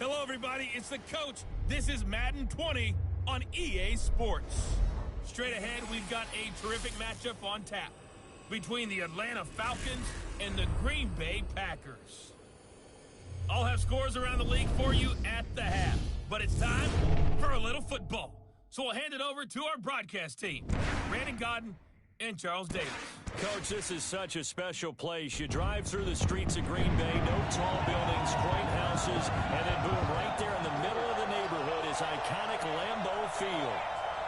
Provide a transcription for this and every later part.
Hello, everybody. It's the coach. This is Madden 20 on EA Sports. Straight ahead, we've got a terrific matchup on tap between the Atlanta Falcons and the Green Bay Packers. I'll have scores around the league for you at the half, but it's time for a little football. So we'll hand it over to our broadcast team, Brandon Godden and Charles Davis. Coach, this is such a special place. You drive through the streets of Green Bay, no tall buildings, quaint houses, and then boom, right there in the middle of the neighborhood is iconic Lambeau Field.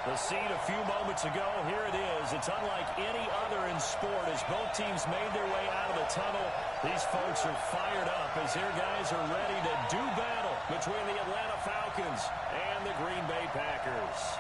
The scene a few moments ago, here it is. It's unlike any other in sport as both teams made their way out of the tunnel. These folks are fired up as their guys are ready to do battle between the Atlanta Falcons and the Green Bay Packers.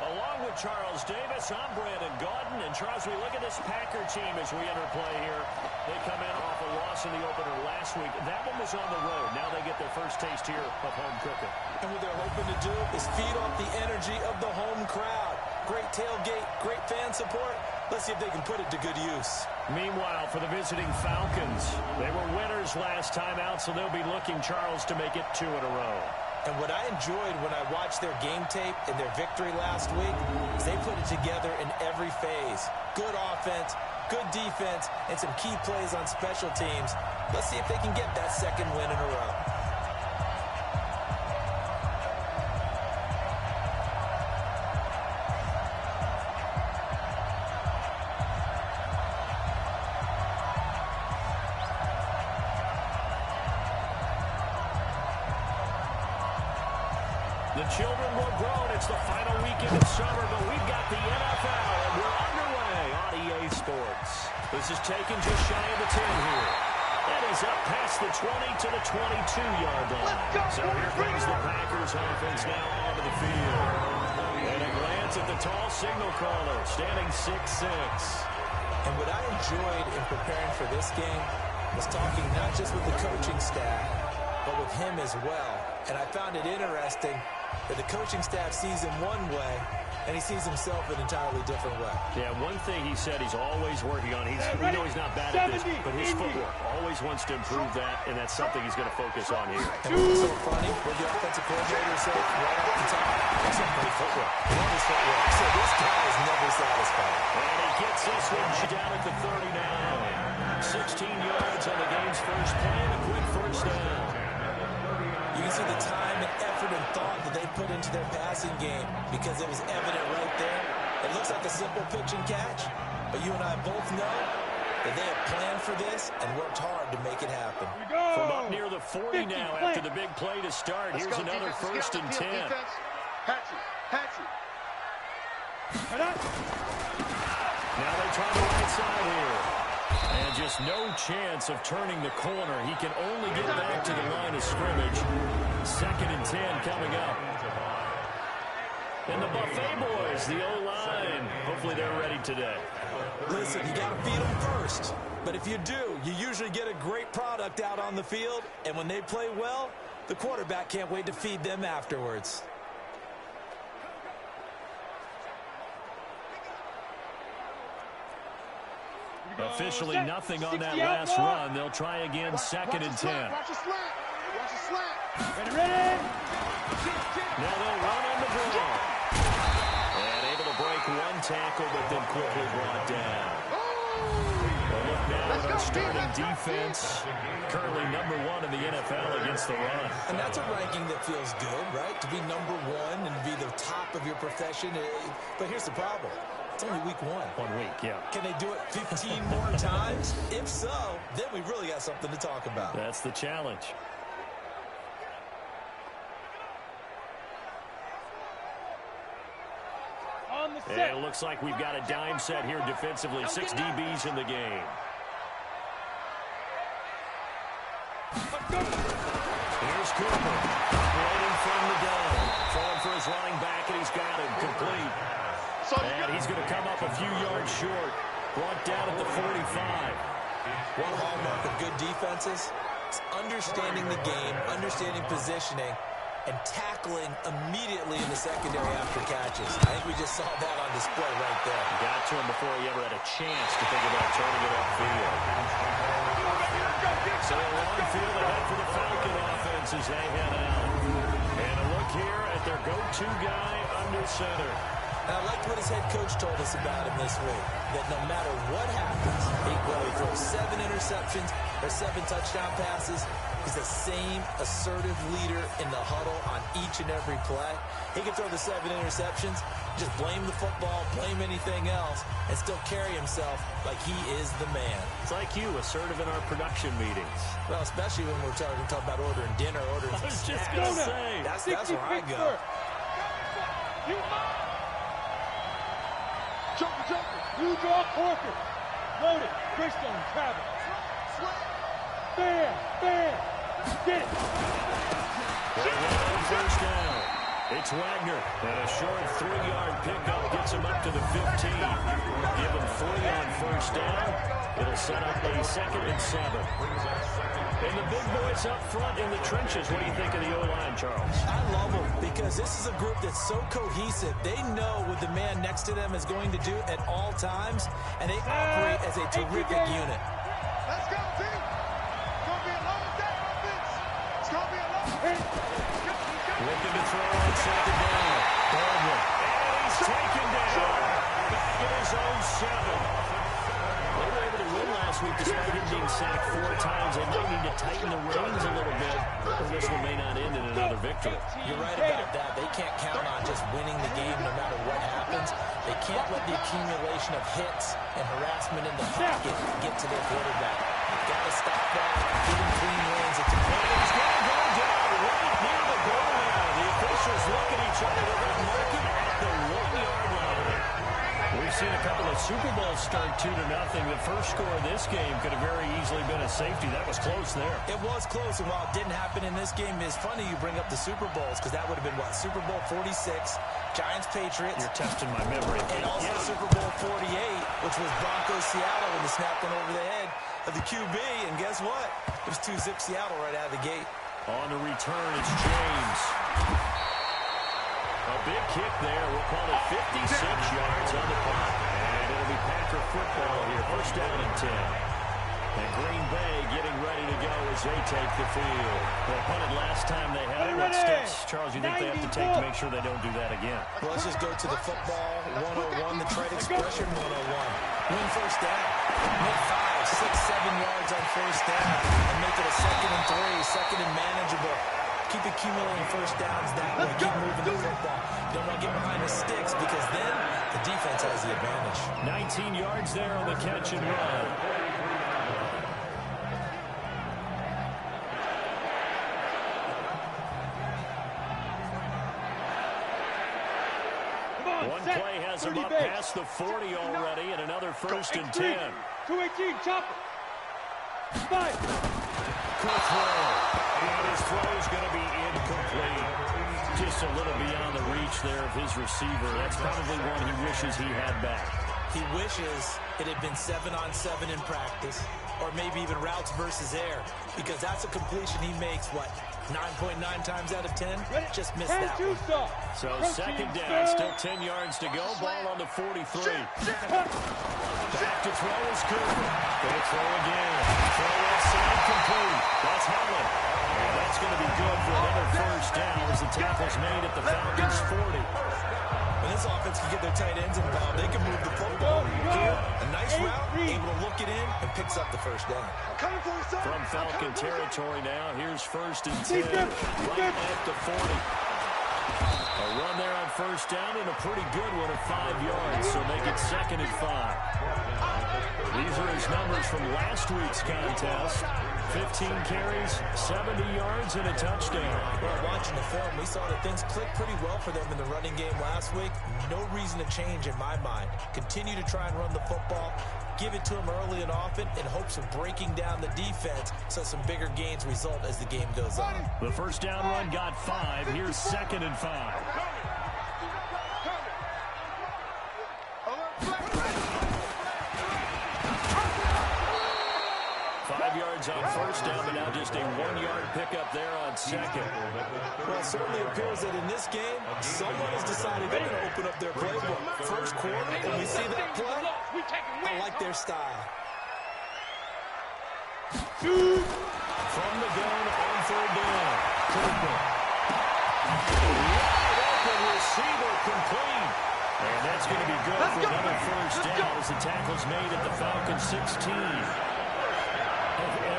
Along with Charles Davis, I'm Brandon Godden. And Charles, we look at this Packer team as we enter play here. They come in off a loss in the opener last week. That one was on the road. Now they get their first taste here of home cooking. And what they're hoping to do is feed off the energy of the home crowd. Great tailgate, great fan support. Let's see if they can put it to good use. Meanwhile, for the visiting Falcons, they were winners last time out, so they'll be looking, Charles, to make it 2 in a row. And what I enjoyed when I watched their game tape and their victory last week is they put it together in every phase. Good offense, good defense, and some key plays on special teams. Let's see if they can get that second win in a row. The children were grown. It's the final weekend of summer, but we've got the NFL, and we're underway on EA Sports. This is taken just shy of the 10 here. That is up past the 20 to the 22-yard line. So here comes the Packers offense now onto the field. And a glance at the tall signal caller, standing 6'6". And what I enjoyed in preparing for this game was talking not just with the coaching staff, but with him as well. And I found it interesting that the coaching staff sees him one way, and he sees himself an entirely different way. Yeah, one thing he said he's always working on. We know he's not bad at this, but his footwork always wants to improve that, and that's something he's going to focus on here. And what's so funny, what the offensive coordinator said right off the top, that's some great footwork. Love his footwork. So this guy is never satisfied. And he gets this one down at the 39. 16 yards on the game's first play, and a quick first down. You can see the time and effort and thought that they put into their passing game because it was evident right there. It looks like a simple pitch and catch, but you and I both know that they have planned for this and worked hard to make it happen. From up near the 40 now after the big play to start. Here's another first and 10. Now they try the right side here. And just no chance of turning the corner. He can only get back to the line of scrimmage. 2nd and 10 coming up. And the Buffet boys, the O-line, hopefully they're ready today. Listen, you got to feed them first. But if you do, you usually get a great product out on the field. And when they play well, the quarterback can't wait to feed them afterwards. Officially nothing on that last run. They'll try again, 2nd and 10. Watch a slant. Watch a slant. Ready? Now they'll run on the ball. And able to break one tackle, but then quickly brought down. Well, look now at our starting defense. Currently number 1 in the NFL against the run. And that's a ranking that feels good, right? To be number 1 and be the top of your profession. But here's the problem. It's only week 1. 1 week, yeah. Can they do it 15 more times? If so, then we really got something to talk about. That's the challenge. And it looks like we've got a dime set here defensively. 6 DBs in the game. Here's Cooper. Floating from the gun. Throwing for his running back, and he's got him complete. And he's going to come up a few yards short. Brought down at the 45. One hallmark of good defenses is understanding the game, understanding positioning, and tackling immediately in the secondary after catches. I think we just saw that on display right there. Got to him before he ever had a chance to think about turning it upfield. So a long field ahead for the Falcon offense as they head out. And a look here at their go-to guy under center. And I liked what his head coach told us about him this week, that no matter what happens, whether he throws 7 interceptions or 7 touchdown passes, he's the same assertive leader in the huddle on each and every play. He can throw the 7 interceptions, just blame the football, blame anything else, and still carry himself like he is the man. It's like you, assertive in our production meetings. Well, especially when we're talking about ordering dinner, ordering I was just snacks. going to say. That's where I go. Joker. Blue draw, Corker. Loaded. Greystone, travel. Bam. Get it. First down. It's Wagner. And a short 3-yard pickup gets him up to the 15. Give him 3 on first down. It'll set up a 2nd and 7. And the big boys up front in the trenches. What do you think of the O-line, Charles? I love them because this is a group that's so cohesive. They know what the man next to them is going to do at all times, and they operate as a terrific unit. Let's go, team. It's going to be a long day on this. It's going to be a long day. Looking to throw on 2nd down. Baldwin. And he's taken down. Back in his own 7. They were able to win last week despite him being sacked 4 times. They might need to tighten the reins a little bit, or this one may not end in another victory. You're right about that. They can't count on just winning the game no matter what happens. They can't let the accumulation of hits and harassment in the pocket get to their quarterback. Got to stop that. Give him clean lanes. It's a He's going to go down right near the goal line. The officials look at each other. They're going to mark him at the 1-yard line. We've seen a couple of Super Bowls start 2-0. The first score of this game could have very easily been a safety. That was close there. It was close, and while it didn't happen in this game, it's funny you bring up the Super Bowls, because that would have been, what, Super Bowl 46, Giants-Patriots. You're testing my memory. And also Super Bowl 48, which was Broncos-Seattle when the snap went over the head of the QB, and guess what? It was 2-zip Seattle right out of the gate. On the return, it's James. A big kick there. We'll call it 56 yards on the punt. And it'll be Packer football here. First down and 10. And Green Bay getting ready to go as they take the field. They punted last time they had it. What steps, Charles, you think they have to take to make sure they don't do that again? Well, let's just go to the football 101, the trade expression 101. Win first down. Win 5, 6, 7 yards on first down. And make it a 2nd and 3, 2nd and manageable. Keep accumulating first downs that way. Keep moving the football. You don't want to get behind the sticks because then the defense has the advantage. 19 yards there on the catch and run. One play has him up past the 40 already, and another 1st and 10. 218, chopper. 5. Quick throw. And his throw is going to be incomplete. Just a little beyond the reach there of his receiver. That's probably one he wishes he had back. He wishes it had been 7-on-7 in practice, or maybe even routes versus air, because that's a completion he makes, what, 9.9 times out of 10? Just missed that one. So 2nd down, still 10 yards to go. Ball on the 43. Back to throw is Cooper. Going to throw again. Throw outside complete. That's Holland. And that's going to be good for another first down as the tackle's made at the Falcons' 40. When this offense can get their tight ends involved, they can move the football. Here, a nice route, able to look it in, and picks up the first down. From Falcon territory now, here's 1st and 10, right at the 40. A run there on first down and a pretty good one at 5 yards, so make it 2nd and 5. These are his numbers from last week's contest. 15 carries, 70 yards, and a touchdown. Well, watching the film, we saw that things clicked pretty well for them in the running game last week. No reason to change in my mind. Continue to try and run the football. Give it to them early and often in hopes of breaking down the defense so some bigger gains result as the game goes on. The first down run got 5. Here's 2nd and 5. 5 yards on first down, but now just a 1-yard pickup there on 2nd. Well, it certainly appears that in this game, someone has decided they're going to open up their playbook. First quarter, when we see that play, I like their style. From the gun on 3rd down. Cooper. Wide open receiver complete. And that's going to be good for another first down as the tackle's made at the Falcons 16.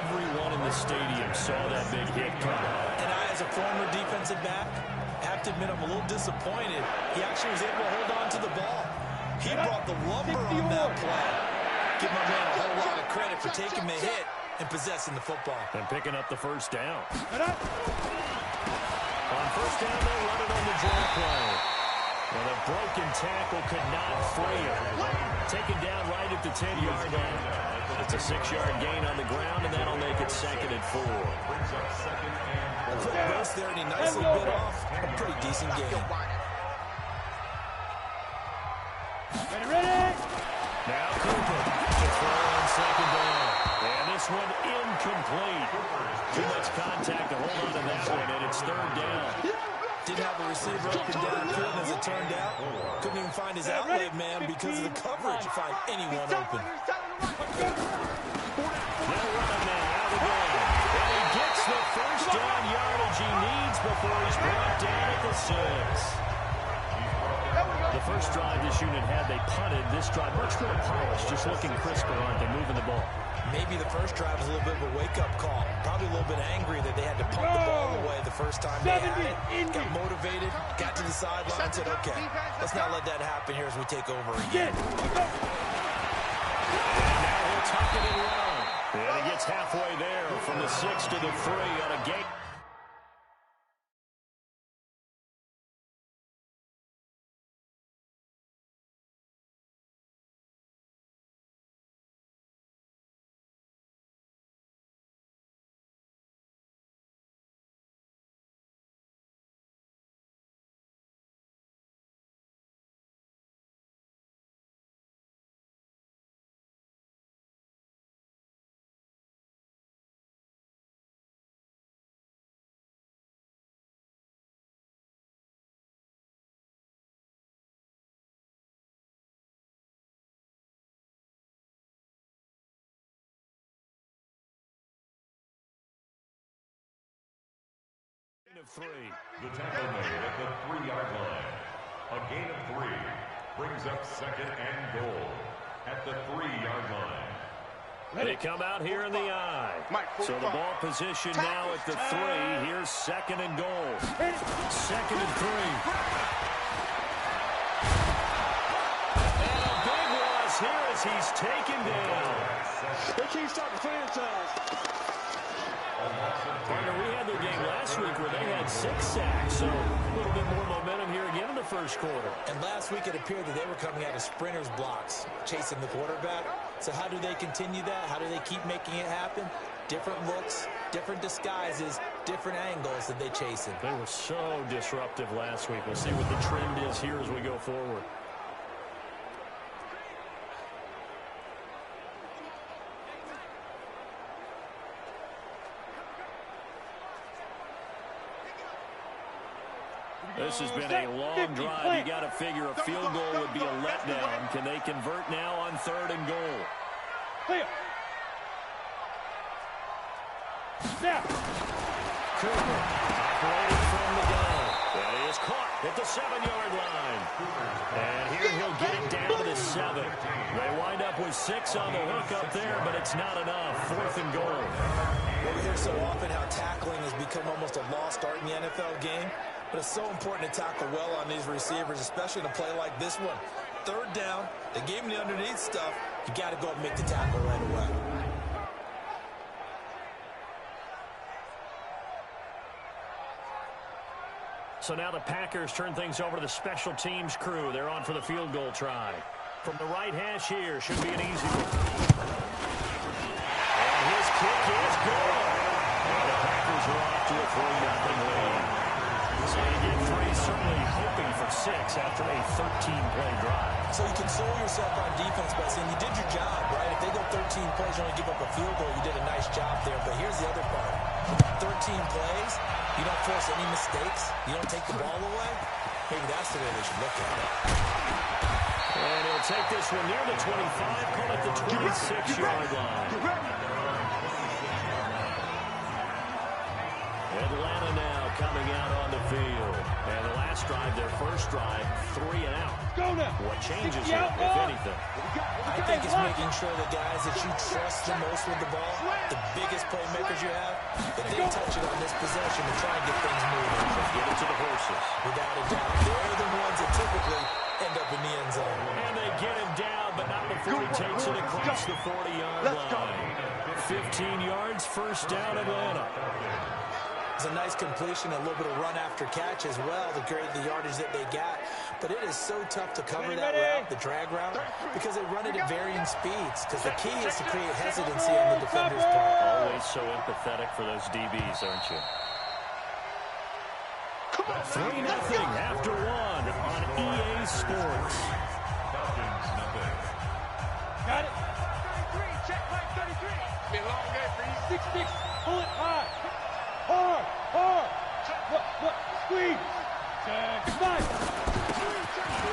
Everyone in the stadium saw that big hit coming. And I, as a former defensive back, have to admit I'm a little disappointed. He actually was able to hold on to the ball. He brought the lumber on that play. Give my man a whole lot of credit for taking the hit and possessing the football. And picking up the first down. On first down, they'll run it on the draw play. And a broken tackle could not free him. Taken down right at the 10-yard line. It's a 6-yard gain on the ground, and that'll make it 2nd and 4. A quick burst there, and he nicely bit off a pretty decent game. Ready? Now Cooper to throw on 2nd down. And this one incomplete. Too much contact to hold on to that one, and it's 3rd down. Didn't have a receiver open downfield, and as it turned out, couldn't even find his outlet man because of the coverage to find anyone open. They'll run him now out again. And he gets the first down yardage he needs before he's brought down at the 6. The first drive this unit had, they punted. This drive, much more polished, just looking crisper, aren't they, moving the ball? Maybe the first drive was a little bit of a wake-up call. Probably a little bit angry that they had to punt the ball away the first time they had it. Got motivated, got to the sideline, said, okay, let's not let that happen here as we take over again. And now he'll tuck it and run. And he gets halfway there from the 6 to the 3 on a gate. Of 3. The tackle made at the 3-yard line. A gain of 3 brings up 2nd and goal at the 3-yard line. They come out here in the I. So the ball position now at the 3. Here's 2nd and goal. 2nd and 3. And a big loss here as he's taken down. They can't stop the franchise. Partner, we had their game last week where they had 6 sacks, so a little bit more momentum here again in the first quarter. And last week it appeared that they were coming out of sprinters blocks, chasing the quarterback. So how do they continue that? How do they keep making it happen? Different looks, different disguises, different angles that they chase in. They were so disruptive last week. We'll see what the trend is here as we go forward. This has been a long drive. You got to figure a field goal would be a letdown. Can they convert now on 3rd and goal? Cooper operating from the gun. That is caught at the 7-yard line. And here he'll get it down to the 7. They wind up with 6 on the hook up there, but it's not enough. 4th and goal. We hear so often how tackling has become almost a lost art in the NFL game. But it's so important to tackle well on these receivers, especially in a play like this one. 3rd down, they gave him the underneath stuff. You got to go and make the tackle right away. So now the Packers turn things over to the special teams crew. They're on for the field goal try. From the right hash here, should be an easy one. And his kick is good. And the Packers are off to a 3-0 lead. So you get 3, certainly hoping for 6 after a 13-play drive. So you console yourself on defense by saying you did your job, right? If they go 13 plays, you only give up a field goal, you did a nice job there. But here's the other part. 13 plays, you don't force any mistakes, you don't take the ball away. Maybe that's the way they should look at it. And he'll take this one near the 25, call it the 26-yard line. Atlanta now coming out on the field. And the last drive, their first drive, 3 and out. Go now. What changes here, if anything? I think it's making sure the guys that you trust the most with the ball, the biggest playmakers you have, that they touch it on this possession to try and get things moving. Get it to the horses. Without a doubt, they're the ones that typically end up in the end zone. And they get him down, but not before he takes it across the 40-yard line. 15 yards, first down, Atlanta. It's a nice completion, a little bit of run after catch as well to create the yardage that they got. But it is so tough to cover that route, the drag route, because they run it at varying speeds. Because the key is to create hesitancy on the defender's part. Always so empathetic for those DBs, aren't you? 3-0 after 1 on EA Sports. Got it. 33, check line 33. Be a long day for you. 6-6. Pull it high. Hard. Hard. What? Squeeze. Come on.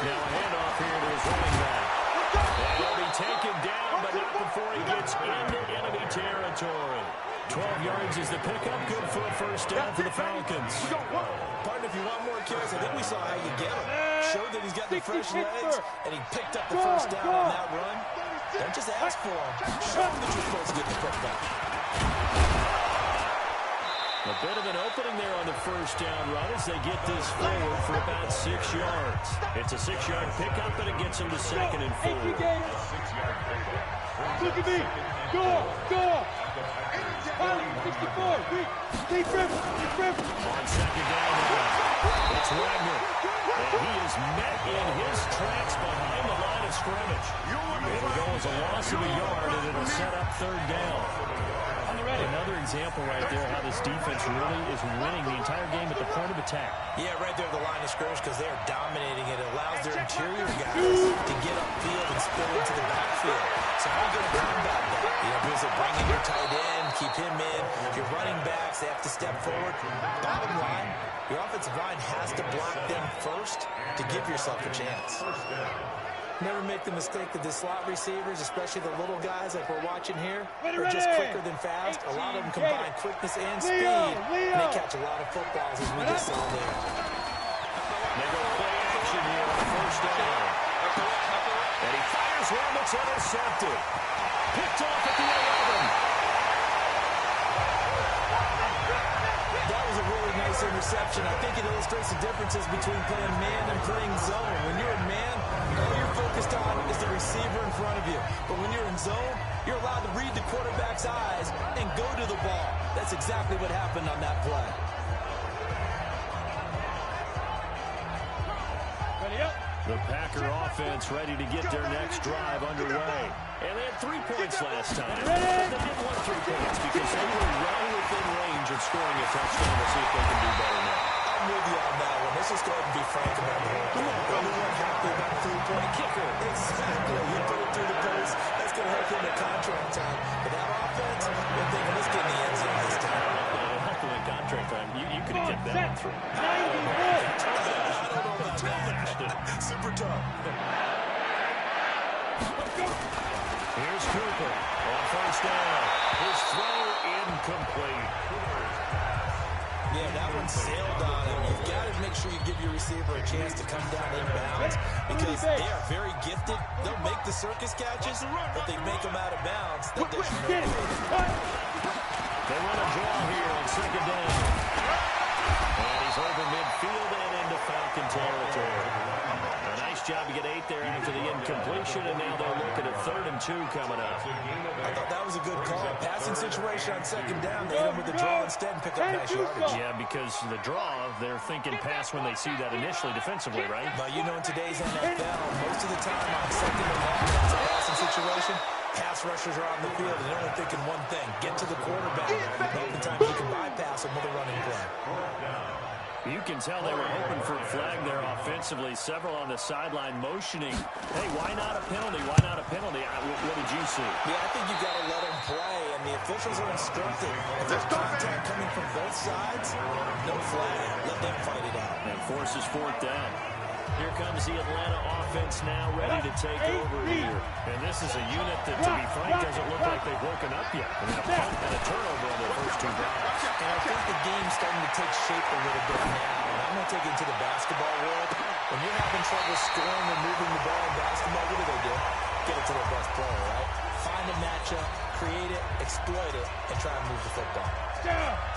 Now a handoff here to his running back. And he'll be taken down, but not before he gets into enemy territory. 12 yards is the pickup. Good for a first down for the Falcons. Partner, if you want more carries, I think we saw how you get him. Showed that he's got the fresh legs, and he picked up the first down on that run. Don't just ask for him. Show him that you're supposed to get the pickup. A bit of an opening there on the first down run as they get this forward for about 6 yards. It's a 6-yard pickup, and it gets them to 2nd and 4. Look at me. Go. 64. Deep river. On 2nd down now, it's Wagner. And he is met in his tracks behind the line of scrimmage. It'll go as a loss of a yard, and it'll set up 3rd down. Another example right there how this defense really is winning the entire game at the point of attack. Yeah, right there at the line of scrimmage because they are dominating it. It allows their interior guys to get upfield and spill into the backfield. So how are you going to combat that? Visit, bring in your tight end, keep him in. Your running backs, they have to step forward. Bottom line, your offensive line has to block them first to give yourself a chance. Never make the mistake that the slot receivers, especially the little guys like we're watching here, are just quicker than fast. A lot of them combine quickness and speed, and they catch a lot of footballs as we just saw there. They go play action here on 1st down. And he fires one that's intercepted. Picked off at the 11. That was a really nice interception. I think it illustrates the differences between playing man and playing zone. When you're in man, all you're focused on is the receiver in front of you. But when you're in zone, you're allowed to read the quarterback's eyes and go to the ball. That's exactly what happened on that play. Ready up. The Packer offense ready to get their next drive underway. And they had 3 points last time. But they didn't want 3 points because they were well within range of scoring a touchdown. We'll see if they can do better now. I'm with you on that one. Let's just go ahead and be frank about the whole thing. Everyone happy about the 3-point kicker. Exactly. You put it through the post. That's going to help him in contract time. But that offense, we're thinking, let's get in the end zone this time. Help him in contract time. You could have kept that one through. Super tough. Here's Cooper on 1st down. His throw incomplete. Yeah, that one sailed on him. You've got to make sure you give your receiver a chance to come down inbounds because they are very gifted. They'll make the circus catches, but they make them out of bounds. That does no good. They run a draw here on 2nd down. And he's over midfield and into Falcon territory. A nice job to get 8 there after the incompletion, and now they'll look at a 3rd and 2 coming up. I thought that was a good call. Passing situation on 2nd down. They hit him with the draw instead and pick up nice yardage. Yeah, because the draw, they're thinking pass when they see that initially defensively, right? But you know, in today's NFL, most of the time on 2nd and long, that's a passing situation. Pass rushers are on the field, and they're only thinking one thing: get to the quarterback. Oftentimes you can bypass him with a running play. You can tell they were hoping for a flag there offensively. Several on the sideline motioning. Hey, why not a penalty? Why not a penalty? What did you see? Yeah, I think you've got to let them play, and the officials are instructed. If there's contact coming from both sides, no flag. Let them fight it out. And forces 4th down. Here comes the Atlanta offense now ready to take over here. And this is a unit that, to be frank, doesn't look like they've woken up yet. And a punt and a turnover on their first 2 drives. And I think the game's starting to take shape a little bit now. And I'm going to take it into the basketball world. When you're having trouble scoring or moving the ball in basketball, what do? Get it to their best player, right? Find a matchup, create it, exploit it, and try and move the football.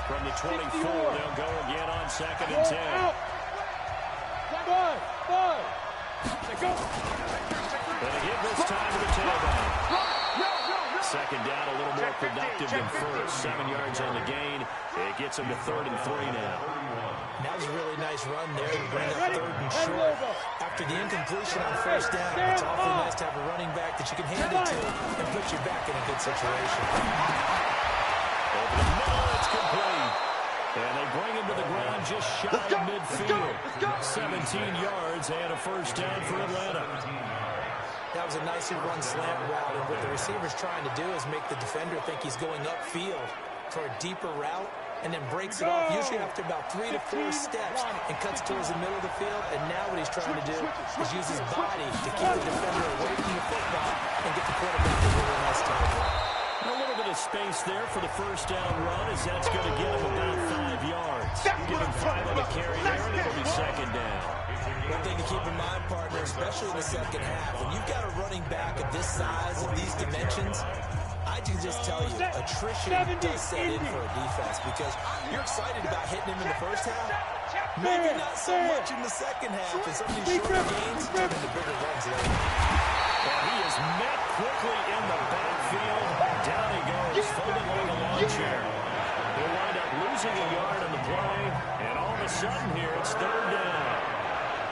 From the 24, they'll go again on 2nd and 10. Five. Go. Gonna give this time to the tailback. Second down, a little more productive than first. 7 yards on the gain. It gets him to 3rd and 3 now. That was a really nice run there to bring up 3rd and short. After the incompletion on 1st down, it's awfully nice to have a running back that you can hand it to and put you back in a good situation. Over the middle, it's complete. And they bring him to the ground just shy of midfield. 17 yards and a 1st down for Atlanta. That was a nicely run slant route, and what the receiver's trying to do is make the defender think he's going upfield for a deeper route, and then breaks it off, usually after about 3 to 4 steps, and cuts towards the middle of the field. And now what he's trying to do is use his body to keep the defender away from the football and get the quarterback a really nice target. A little bit of space there for the 1st down run, as that's going to get him about 5 yards. Give him 5 on the carry there, and it'll be 2nd down. One thing to keep in mind, partner, especially in the second half, when you've got a running back of this size, of these dimensions, I can just tell you, attrition does set in for a defense, because you're excited about hitting him in the first half, maybe not so much in the second half, and some of these shorter gains turn into bigger runs later. And he is met quickly in the backfield. Down he goes, folded like a lawn chair. He'll wind up losing a yard on the play, and all of a sudden here, it's 3rd down.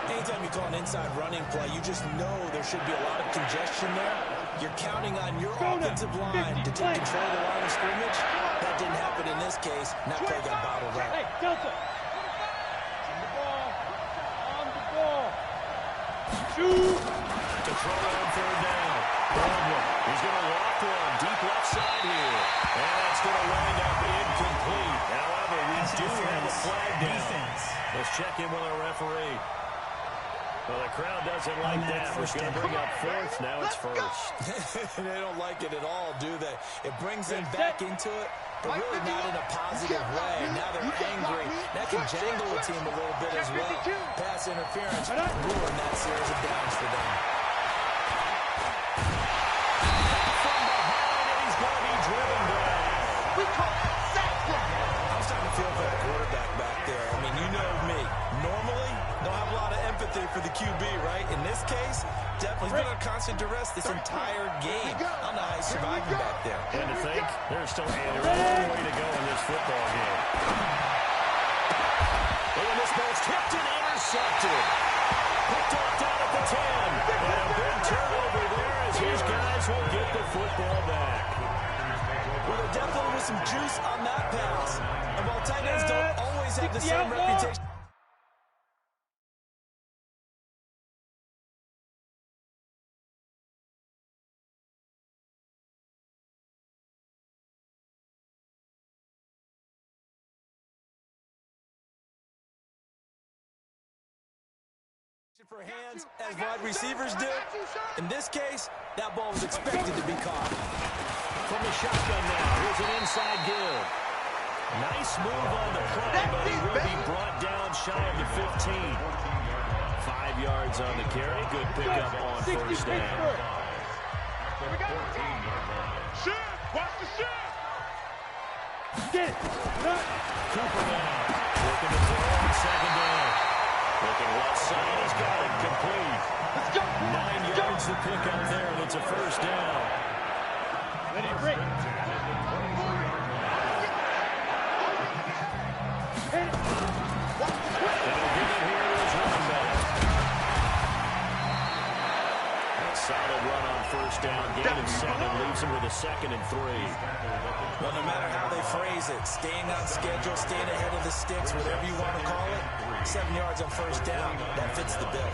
Anytime you call an inside running play, you just know there should be a lot of congestion there. You're counting on your offensive line to take control of the line of scrimmage. That didn't happen in this case, and that play got bottled up. Hey, Delta. On the ball. Shoot. To throw on 3rd down. Baldwin, he's going to walk one deep left side here. And that's going to wind up incomplete. However, we do have a flag down. Let's check in with our referee. Well, the crowd doesn't like that. We're going to bring up 4th. Now it's 1st. They don't like it at all, do they? It brings them back into it, but really not in a positive way. Now they're angry. That can jangle a team a little bit as well. Pass interference ruined that series of downs for them. From behind, and he's going to be driven down. We call that sack fly. I'm starting to feel for the quarterback back there. I mean, you know me. Normally, don't have a lot of empathy for the QB, right? In this case, definitely he's been on constant duress this entire game. I don't know how he's surviving back there. And to think, there's still a long way to go in this football game. And this ball's tipped and intercepted. Picked off down at the 10. And a big turnover there as these guys will get the football back. Well, there definitely was some juice on that pass. And while tight ends don't always have the same reputation, for hands as wide receivers do. In this case, that ball was expected to be caught. From the shotgun now, here's an inside give. Nice move on the play, but he will be brought down shy of the 15. 5 yards on the carry. Good pickup on 1st down. Shoot! Watch the shoot! Get it. Cooper now. Looking to throw on 2nd down. Looking left side, he's got it complete. 9 yards to pick up there, and it's a 1st down. Ready to break. Hit it. And he'll give it here to his running back. Solid run on 1st down. Gain of 7 leaves him with a 2nd and 3. Well, no matter how they phrase it, staying on schedule, staying ahead of the sticks, whatever you want to call it, 7 yards on 1st down, that fits the bill.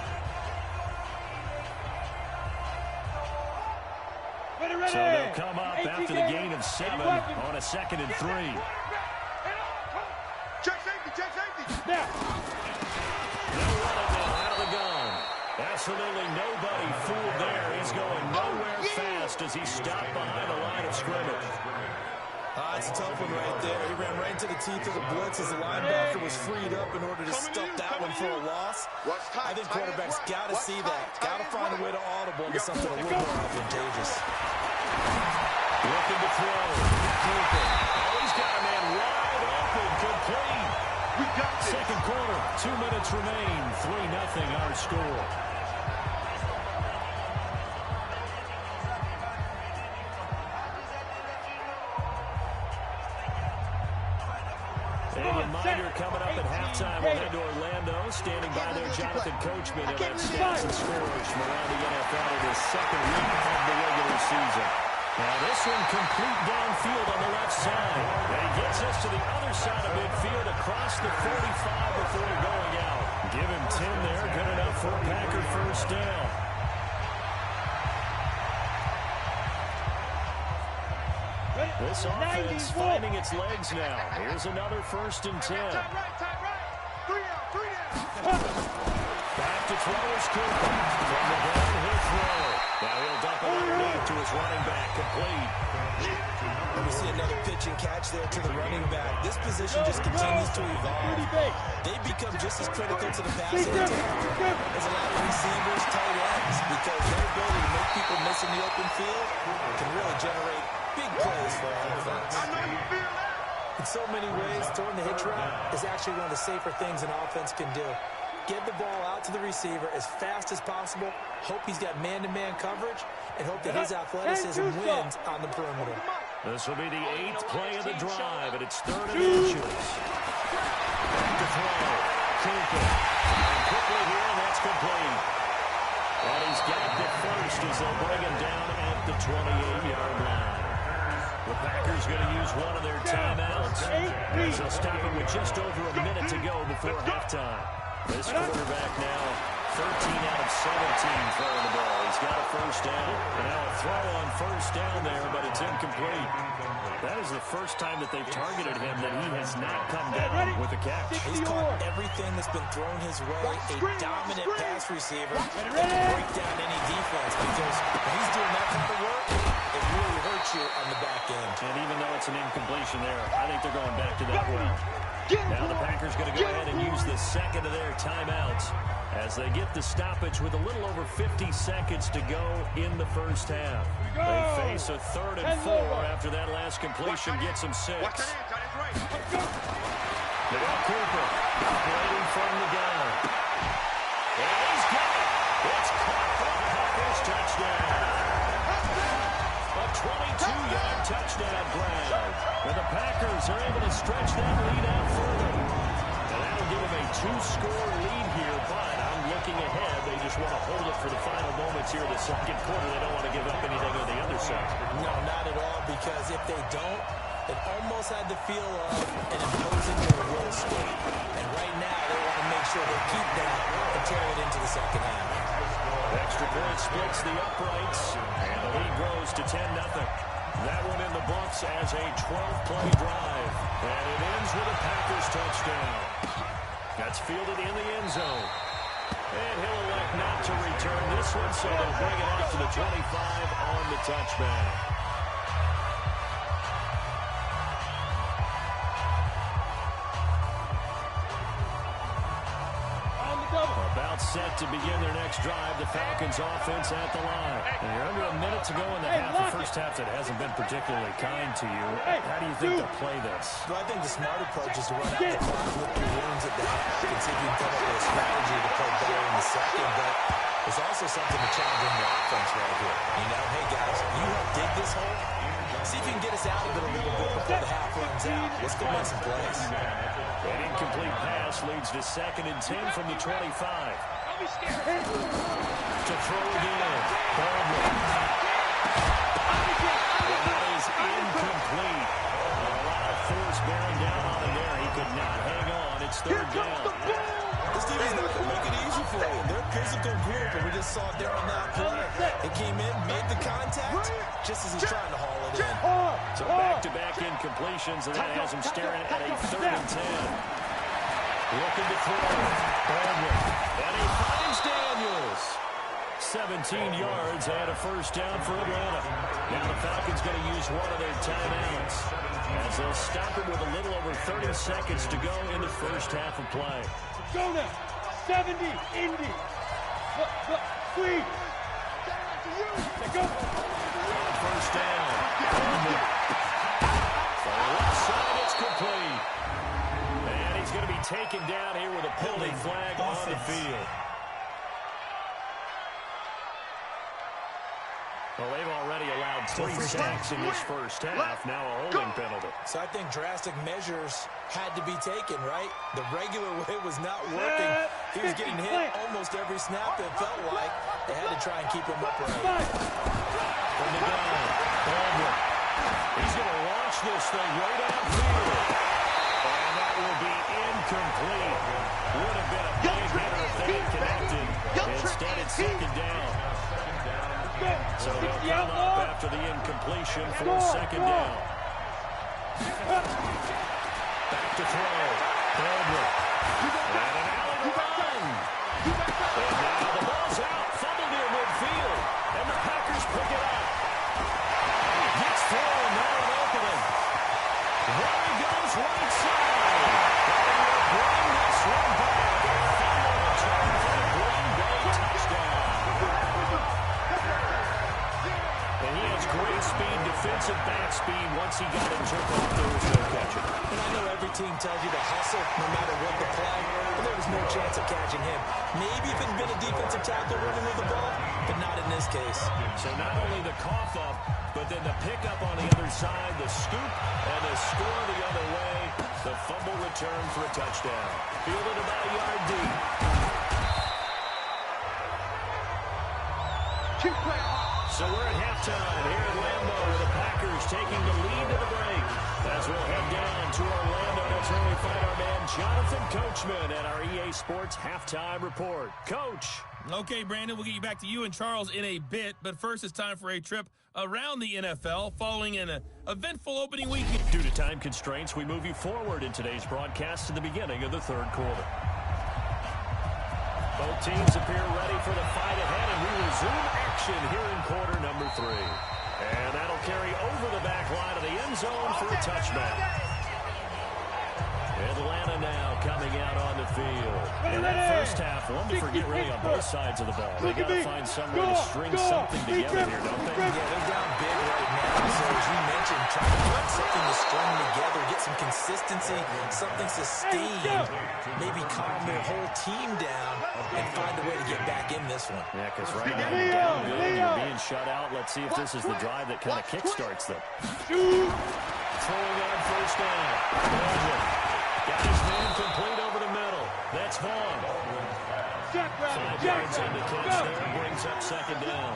So they'll come up after the gain of 7 on a 2nd and 3. Check safety, check safety. Now. They'll run it now out of the gun. Absolutely nobody fooled there. He's going nowhere fast as he stopped behind the line of scrimmage. It's a tough one right there. He ran right into the teeth of the blitz as the linebacker was freed up in order to stuff that one for a loss. I think quarterbacks got to see that. Got to find a way to audible into something a little more advantageous. Looking to throw. Oh, he's got a man wide open. Complete. We got this. Second quarter, 2 minutes remain. 3-0 our score. A reminder coming up at halftime. We'll head to Orlando. Standing by there, Jonathan Coachman of that Stats and Scores from around the NFL in his second week of the regular season. Now this one complete downfield on the left side. And he gets us to the other side of midfield across the 45 before going out. Give him 10 there. Good enough for a Packer first down. This offense finding its legs now. Here's another 1st and 10. Top right. 3 down. Back to throw is Cooper. From the downhill throw. Now he'll dump it underneath to his running back. Complete. And we see another pitch and catch there to the running back. This position just continues to evolve. They become just as critical to the passing attack as a lot of receivers, tight ends, because their ability to make people miss in the open field can really generate big plays for our offense. I know you feel that. In so many ways, throwing the hitch route is actually one of the safer things an offense can do. Get the ball out to the receiver as fast as possible, hope he's got man-to-man coverage, and hope that his athleticism wins on the perimeter. This will be the 8th play of the drive, and it's 3rd and inches. Back to throw. Cooper. And quickly here, and that's complete. And he's got the first as they'll bring him down at the 28-yard line. The Packers going to use one of their timeouts as they'll stop him with just over a minute to go before halftime. This quarterback now 13 out of 17 throwing the ball. He's got a first down. And now a throw on first down there, but it's incomplete. That is the first time that they've targeted him that he has not come down with a catch. He's caught everything that's been thrown his way. A dominant pass receiver that can break down any defense, because when he's doing that kind of work, it really hurts you on the back end. And even though it's an incompletion there, I think they're going back to that well. Now the Packers going to go ahead and use the second of their timeouts as they get the stoppage with a little over 50 seconds to go in the first half. They face a 3rd and 4 after that last completion gets them 6. Watch that in, right. Now Cooper operating from the gun. And he's got it. It's caught for a Packers touchdown. A 22-yard touchdown grab. And the Packers are able to stretch that lead out further. And that'll give them a 2-score lead here, but I'm looking ahead. They just want to hold it for the final moments here of the second quarter. They don't want to give up anything on the other side. No, not at all, because if they don't, it almost had the feel of an imposing their will state. And right now, they want to make sure they keep that and carry it into the second half. Extra point splits the uprights, and the lead grows to 10-0. That one in the books as a 12-play drive. And it ends with a Packers touchdown. That's fielded in the end zone. And he'll elect not to return this one, so they'll bring it out to the 25 on the touchback. About set to begin their next drive. The Falcons offense at the line. And you're under a minute to go in the half. The first half that hasn't been particularly kind to you. How do you think they'll play this? Well, I think the smart approach is to run out the clock, lick your wounds at the half, and see if you can come up with a strategy to play better in the second. But there's also something to challenge the offense right here. You know, hey guys, you help dig this hole. See if you can get us out of it a little bit before the half runs out. Let's go make some plays. An incomplete pass leads to 2nd and 10 from the 25. To throw again. Baldwin. And that is incomplete. A lot of force bearing down on him there. He could not hang on. It's 3rd down. This team is not going to make it easy for you. They're a physical group, and we just saw it there on that play. It came in, made the contact, just as he's trying to haul it in. So back-to-back incompletions, and that has him staring at a 3rd and 10. Looking to throw. Baldwin. And he finds Daniels. 17 yards and a first down for Atlanta. Now the Falcons going to use one of their timeouts. as they'll stop it with a little over 30 seconds to go in the first half of play. Go now. 70, Indy. Squeeze. Go. On first down. For the left side, it's complete. And he's going to be taken down here with a penalty flag on the field. Well, they've already allowed 3 sacks in this first half. Now a holding penalty. So I think drastic measures had to be taken, right? The regular way was not working. He was getting hit almost every snap, it felt like. They had to try and keep him upright. From the gun, Baldwin. He's going to launch this thing right outfield. And that will be incomplete. Would have been a big hitter if they had connected. Instead, it's second down. So they'll come up after the incompletion for second down. Back to throw. Baldwin. And an alley to run. And now the ball's out. Fumble near midfield. And the Packers pick it up. Gets through. Now an opening. There he goes right side. And we'll bring this one back. Final return for the Green Bay touchdown. And he has great speed, defensive back speed. Once he got it took off, there was no catching. And I know every team tells you to hustle no matter what the play, but there was no chance of catching him. Maybe if it had been a defensive tackle running with the ball, but not in this case. So not only the cough up, but then the pickup on the other side, the scoop, and the score the other way. The fumble return for a touchdown. Fielded about a yard deep. So we're at halftime here at Lambeau. The Packers taking the lead to the break. As we'll head down to Orlando, that's where we find our man Jonathan Coachman at our EA Sports Halftime Report. Coach. Okay, Brandon, we'll get you back to you and Charles in a bit, but first it's time for a trip around the NFL following an eventful opening weekend. Due to time constraints, we move you forward in today's broadcast to the beginning of the third quarter. Both teams appear ready for the fight ahead, and we resume action here in quarter number 3. And that'll carry over the back line of the end zone for a touchback. Atlanta now coming out on the field. In that first half, one to forget really on both sides of the ball. They got to find some way to string something together here, don't they? Yeah, they're down big right now. So as you mentioned, trying to find something to string together, get some consistency, something sustained, maybe calm their whole team down and find a way to get back in this one. Yeah, because right now you're down big, you're being shut out. Let's see if this is the drive that kind of kickstarts them. Throwing on first down. Got his man complete over the middle. That's Vaughn. 5 yards on the catch there. Brings up second down.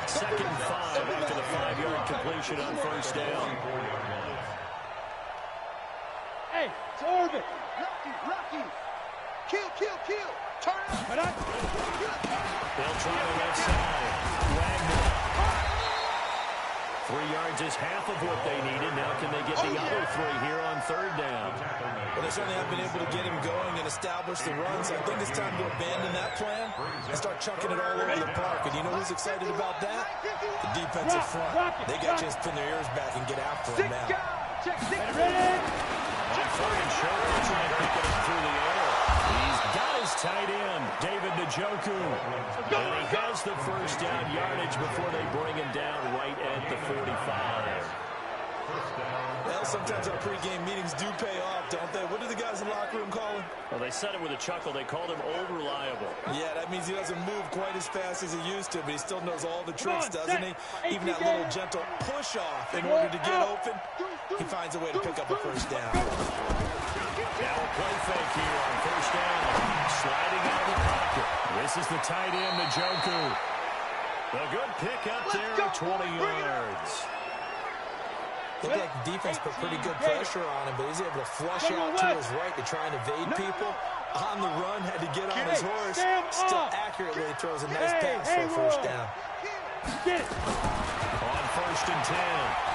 Second and 5 after the 5-yard completion on first down. Hey, it's Orbit. Rocky. Kill. Turn up. They'll try the left side. Wagner. 3 yards is half of what they needed. Now can they get the other 3 here on third down? Well, they certainly have been able to get him going and establish the run, so I think it's time to abandon that plan and start chucking it all over the park. And you know who's excited about that? The defensive front. They got to just pin their ears back and get after him now. On third and short, trying to pick it up through the air. He's got his tight end, David Njoku. And he has the first down yardage before they bring him down right at the 45. Well, sometimes our pregame meetings do pay off, don't they? What do the guys in the locker room call him? Well, they said it with a chuckle. They called him Old Reliable. Yeah, that means he doesn't move quite as fast as he used to, but he still knows all the tricks, doesn't he? Even that little gentle push-off in order to get open, he finds a way to pick up a first down. Now a play fake here on first down. Sliding out of the pocket. This is the tight end, Njoku. A good pick up there at 20 yards. Looked like the defense put pretty good pressure on him, but he's able to flush out to his right to try and evade people. On the run, had to get on his horse. Still accurately throws a nice pass for a first down. On first and 10,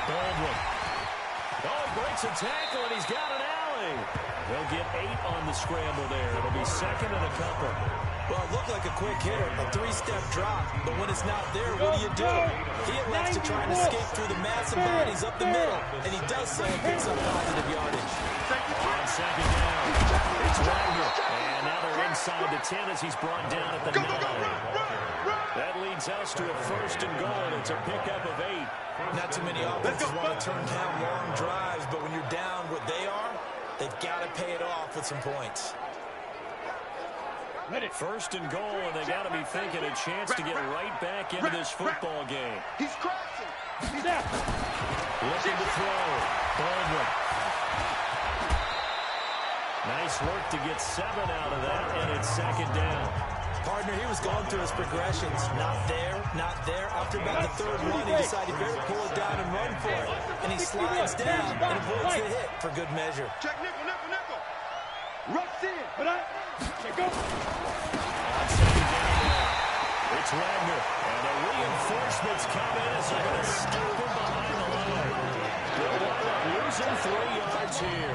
Baldwin. Oh, he breaks a tackle, and he's got an alley. They'll get 8 on the scramble there. It'll be second and a couple. Well, it looked like a quick hitter, a three-step drop, but when it's not there, what do? He elects to try and escape through the massive bodies up the middle, and he does so and picks up positive yardage. On second down, it's Wagner, and now they're inside the 10 as he's brought down at the 9. That leads us to a 1st and goal. It's a pickup of 8. Not too many offenses want to turn down long drives, but when you're down what they are, they've got to pay it off with some points. 1st and goal, and they got to be thinking a chance to get right back into this football game. He's crashing. He's Looking to throw. Baldwin. Nice work to get 7 out of that, and it's 2nd down. Partner, he was going through his progressions. Not there, not there. After about the 3rd one, he decided he better pull it down and run for it. And he slides down and avoids the hit for good measure. check nickel, nickel, nickel. Rush in. Check go. On 2nd down now. It's Wagner, and the reinforcements come in as they're going to stop him behind the line. They'll wind up losing 3 yards here.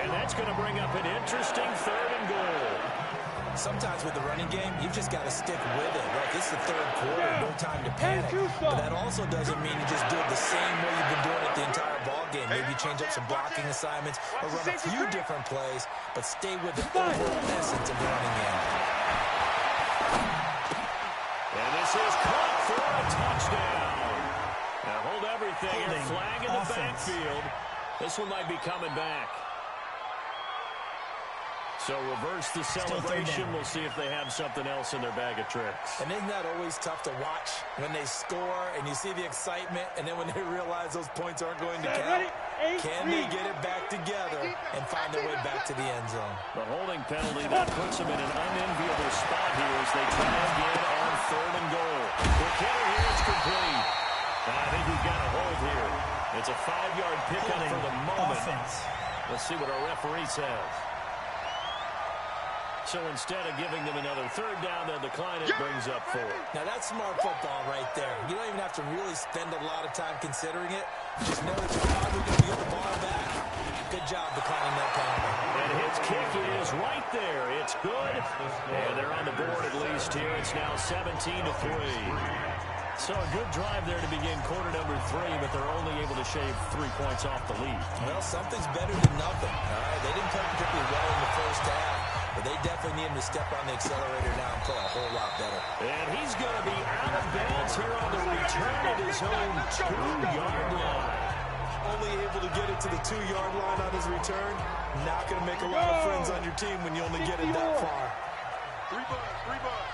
And that's going to bring up an interesting 3rd and goal. Sometimes with the running game, you've just got to stick with it. Like, it's the 3rd quarter, no time to panic. But that also doesn't mean you just do it the same way you've been doing it the entire ball game. Maybe change up some blocking assignments or run a few different plays, but stay with the overall essence of the running game. And this is caught for a touchdown. Now hold everything here. Flag in the backfield. This one might be coming back. So reverse the celebration. We'll see if they have something else in their bag of tricks. And isn't that always tough to watch when they score and you see the excitement, and then when they realize those points aren't going to count? Can they get it back together and find their way back to the end zone? The holding penalty that puts them in an unenviable spot here as they try again on 3rd and goal. The kicker here is complete. I think we've got a hold here. It's a 5-yard pickup for the moment. Let's see what our referee says. So instead of giving them another 3rd down, they'll decline it, brings up 4. Now that's smart football right there. You don't even have to really spend a lot of time considering it. Just know that you're probably going to get the ball back. Good job declining that penalty. And his kick is right there. It's good. And they're on the board at least here. It's now 17-3. So a good drive there to begin quarter number 3, but they're only able to shave 3 points off the lead. Well, something's better than nothing. All right, they didn't play particularly well in the first half, but they definitely need him to step on the accelerator now and play a whole lot better. And he's going to be out of bounds here on the return at his own 2-yard line. Only able to get it to the 2-yard line on his return. Not going to make a lot of friends on your team when you only get it that far. 3 bucks.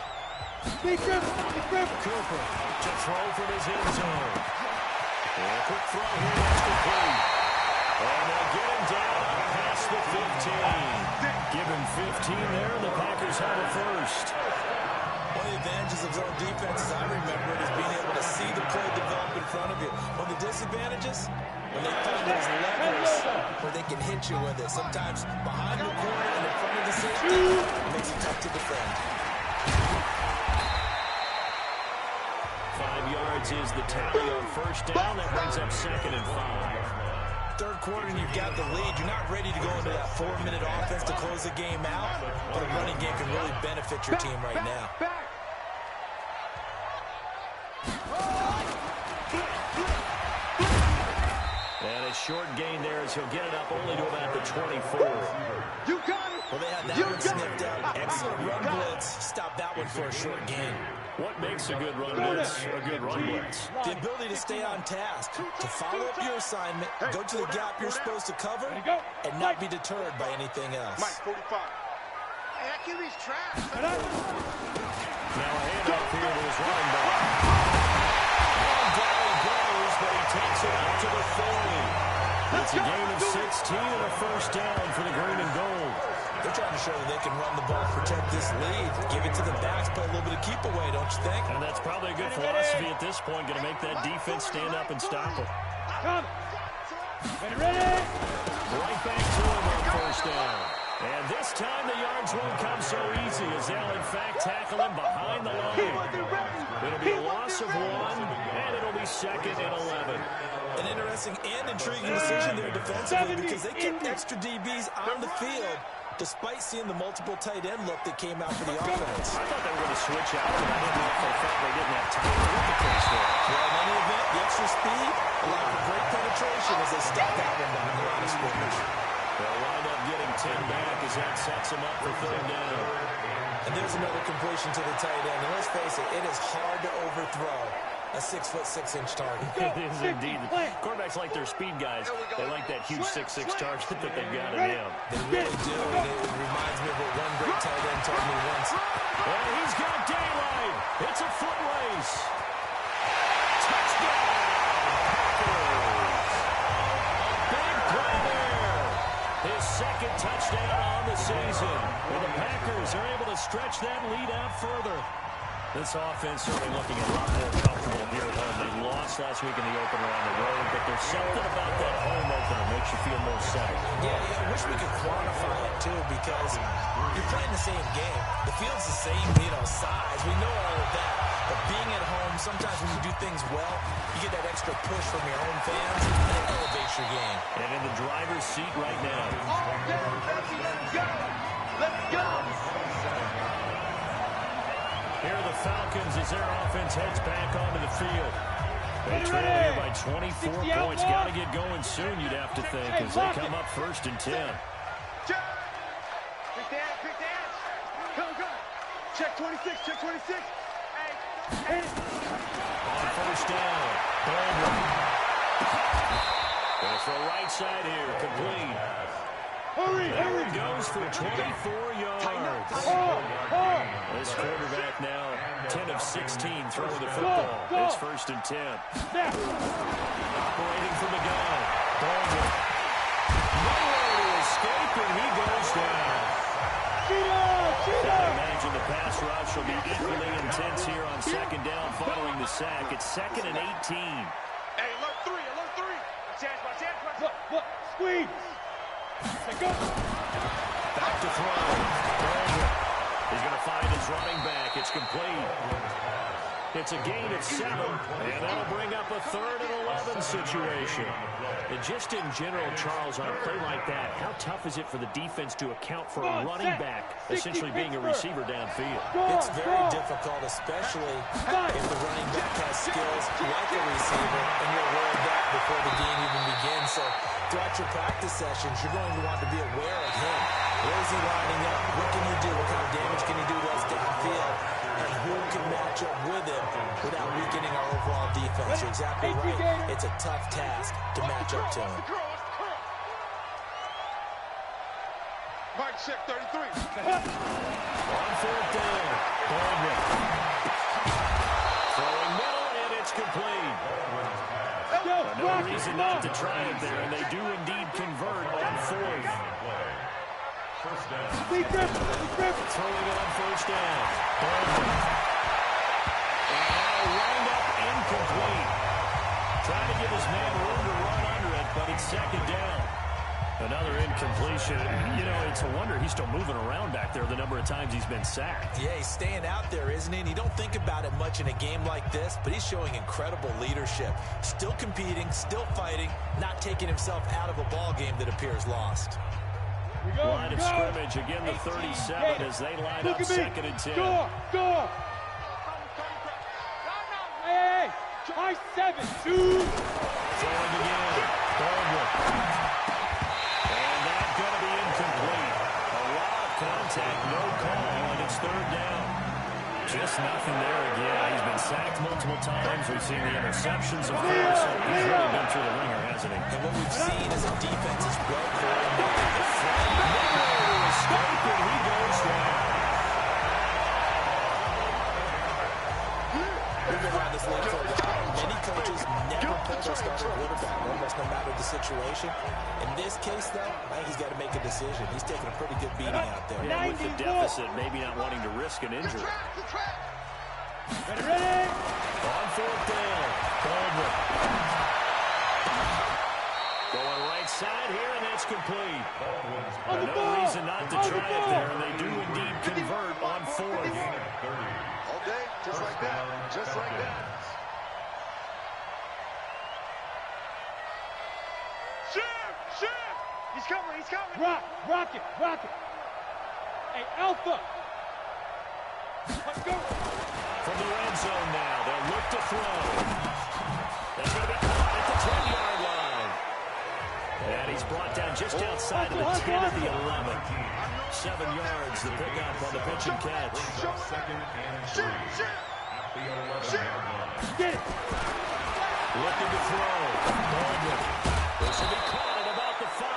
Cooper to throw from his end zone. And a quick throw here, that's complete. And they'll get him down past the 15. Give him 15 there, and the Packers have a 1st. One of the advantages of zone defense, as I remember it, is being able to see the play develop in front of you. One of the disadvantages, when they find those levers where they can hit you with it. Sometimes behind the corner and in front of the safety, it makes it tough to defend. 5 yards is the tally on 1st down. That brings up 2nd and 5. 3rd quarter and you've got the lead. You're not ready to go into that 4-minute offense to close the game out, but a running game can really benefit your team right now. And a short gain there as he'll get it up only to about the 24. You got it. Well, they had that one sniffed out. Excellent run blitz. Stop that one for a short gain. What makes a good run blitz a good run blitz? The ability to stay on task, to follow up your assignment, go to the gap you're supposed to cover, and not be deterred by anything else. Mike, 45. Hey, that QB's trash. Now a handoff here to his running back. And down he goes, but he takes it out to the 40. It's a gain of 16 and a 1st down for the green and gold. They're trying to show that they can run the ball, protect this lead, give it to the backs, play a little bit of keep away, don't you think? And that's probably a good philosophy at this point, going to make that defense stand up and stop them. Ready? Right back to him on 1st down. And this time the yards won't come so easy as they'll, in fact, tackle him behind the line. It'll be a loss of 1, and it'll be 2nd and 11. An interesting and intriguing decision there defensively because they kept extra DBs on the field despite seeing the multiple tight end look that came out for the offense. I thought they were going to switch out, but I didn't know if they felt they didn't have time to look at things there. Well, in any event, the extra speed allowed for great penetration as they stuck that one down the line of scrimmage. They'll wind up getting 10 back as that sets them up for 3rd down. And there's another completion to the tight end. And let's face it, it is hard to overthrow a 6'6" target. It is indeed. Quarterbacks like their speed guys. They like that huge 6'6" target that they've got in him. They really do. And it reminds me of what one great tight end told me once. And he's got daylight. It's a foot race. Touchdown. Big play there. His 2nd touchdown on the season. And the Packers are able to stretch that lead out further. This offense certainly looking a lot more comfortable here at home. They lost last week in the opener on the road, but there's something about that home opener makes you feel more settled. Yeah, I wish we could quantify it, too, because you're playing the same game. The field's the same, size. We know all of that. But being at home, sometimes when you do things well, you get that extra push from your home fans, and it elevates your game. And in the driver's seat right now. Let's go! Here are the Falcons as their offense heads back onto the field. They trail here by 24 points. Got to get going soon, you'd have to think, as they come up 1st and 10. Quick dance. Go. Check 26, check 26. Hey. On 1st down, Baldwin. Goes for a right side here, complete. Hurry. Goes for 24 yards. This quarterback now 10 of 16 throwing the football. It's 1st and 10. Operating from the gun. Baldwin. Nowhere to escape, and he goes down. I imagine the pass rush will be equally intense here on 2nd down following the sack. It's 2nd and 18. Hey, alert 3. Chance. What? Squeeze. Go. Back to throw. Baldwin. He's going to find his running back. It's complete. It's a gain of 7, and that'll bring up a 3rd and 11 situation. And just in general, Charles, on a play like that, how tough is it for the defense to account for a running back essentially being a receiver downfield? It's very difficult, especially if the running back has skills like a receiver, and you're aware of that before the game even begins. So throughout your practice sessions, you're going to want to be aware of him. Where is he lining up? What can he do? What kind of damage can he do to us downfield? And who can match up with him without weakening our overall defense? You're exactly right. It's a tough task to match up to him. Mike, check 33. On 4th down, Baldwin. Throwing middle, and it's complete. No reason not to try it there, and they do indeed convert on 4th. Throwing it on 1st down. Baldwin. And that'll wind up incomplete. Trying to give his man room to run under it, but it's 2nd down. Another incompletion. It's a wonder he's still moving around back there the number of times he's been sacked. Yeah, he's staying out there, isn't he? And you don't think about it much in a game like this, but he's showing incredible leadership. Still competing, still fighting, not taking himself out of a ball game that appeers lost. Line of scrimmage, again the 37 as they line up 2nd and 10. Go! Hey! High 7, 2. Throwing again. Baldwin. And that's going to be incomplete. A lot of contact, no call, and it's 3rd down. Just nothing there again. He's been sacked multiple times. We've seen the interceptions, of course. He's really been through the ringer, hasn't he? And what we've seen is a defense is well coordinated. Escape, and he goes down. We've been around this league for a while. Many coaches never pull their starting quarterback, almost no matter the situation. In this case, though, I think he's got to make a decision. He's taking a pretty good beating out there. Yeah, with the deficit, maybe not wanting to risk an injury. Ready? On 4th down, Baldwin. Going right outside here, and that's complete. No reason not to try it there, and they do indeed convert on fourth. All day, just like that. Just like that. Shoot! He's coming, he's coming. Rock it. Hey, Alpha. Let's go. From the red zone now, they'll look to throw. That's going to be caught at the 10-yard line. And he's brought down just outside of the 10 at the 11. 7 yards, the pickup on the pitch and catch. Second and 3 at the 11-yard line. Get it. Looking to throw. Baldwin. This will be caught at about the 5.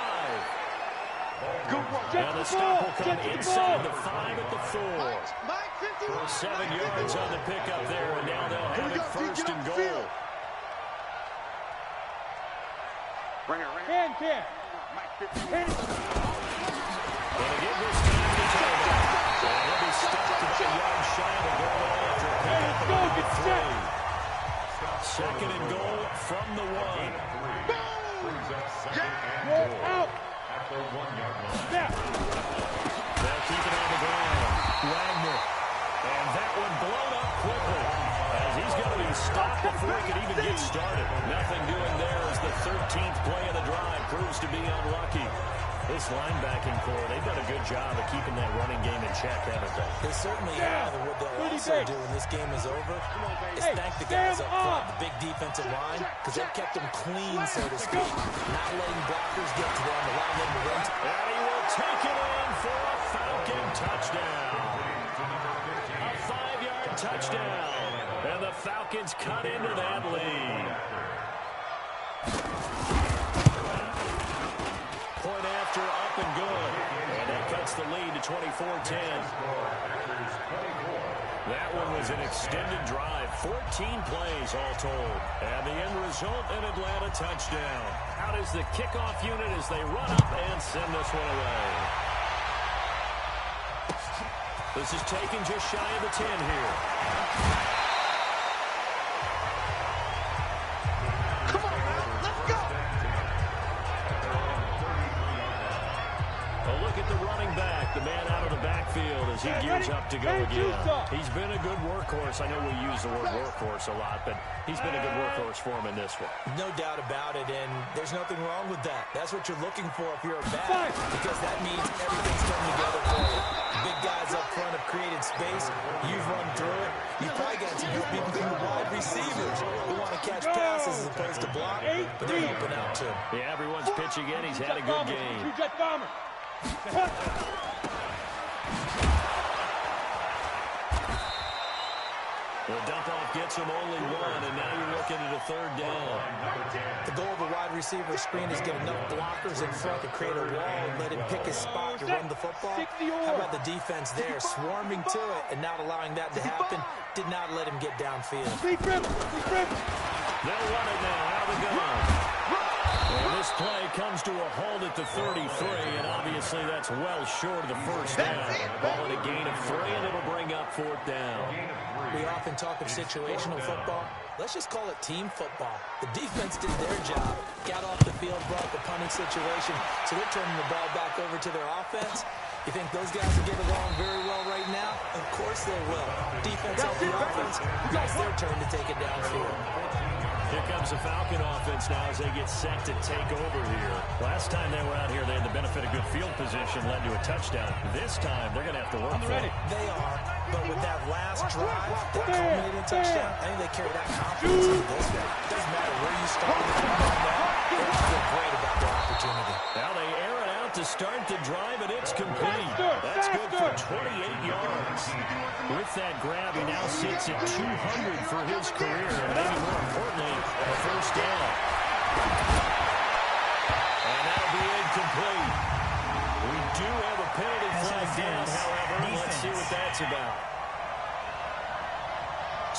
Good one. And the stop will come inside the 5 at the 4. Mike, 50. 7 yards on the pickup there, and now they'll have it first and goal. Can. Gonna give this time to Turner. And he'll be stopped about a yard shy of the goal after a pickup of about 3. Second and goal from the 1. Brings up second and Go goal out. at the 1-yard line. Snap. They'll keep it on the ground. Wagner. And that one blown up quickly, as he's going to be stopped before he can even get started. Nothing doing there as the 13th play of the drive proves to be unlucky. This linebacking core, they've done a good job of keeping that running game in check, haven't they? They certainly have, and what they'll also do when this game is over is thank the guys up front, the big defensive line, because they've kept them clean, so to speak, not letting blockers get to them, allowing them to run. And he will take it in for a Falcon touchdown. A 5-yard touchdown. And the Falcons cut into that lead. Point after, up and good. And that cuts the lead to 24-10. That one was an extended drive. 14 plays all told. And the end result, an Atlanta touchdown. Out is the kickoff unit as they run up and send this one away. This is taken just shy of the 10 here. Come on, man. Let's go. A look at the running back, the man out of the backfield as he gears up to go again. He's been a good workhorse. I know we use the word workhorse a lot, but he's been a good workhorse for him in this one. No doubt about it, and there's nothing wrong with that. That's what you're looking for if you're a back, because that means everything's coming together for you. Big guys up front have created space. You've run through it. You've probably got some help even from the wide receivers who want to catch passes as opposed to block, but they're helping out too. Yeah, everyone's pitching in. He's had a good game. Two-jet bomber. The dump-off gets him only 1, and now you're looking at a 3rd down. The goal of a wide receiver screen is get enough blockers in front to create a wall and let him pick his spot to run the football. How about the defense there, swarming to it and not allowing that to happen? Did not let him get downfield. Sleep rip. They'll run it now out of the gun. And this play comes to a halt at the 33, and obviously that's well short of the first down. Ball at a gain of 3, and it'll bring up 4th down. We often talk of situational football. Let's just call it team football. The defense did their job, got off the field, brought the punting situation, so they're turning the ball back over to their offense. You think those guys will get along very well right now? Of course they will. Defense helps the offense. Now it's their turn to take it downfield. Here comes the Falcon offense now as they get set to take over here. Last time they were out here, they had the benefit of good field position, led to a touchdown. This time, they're going to have to work for it. They are, but with that last drive, that culminating touchdown, I think they carry that confidence into this one. It doesn't matter where you start with the now. They feel great about their opportunity. Now they air it out to start the drive, and it's complete. That's good for 28 yards. With that grab, he now sits at 200 for his career, and maybe more importantly, a first down. And that'll be incomplete. We do have a penalty flag down, however. Let's see what that's about.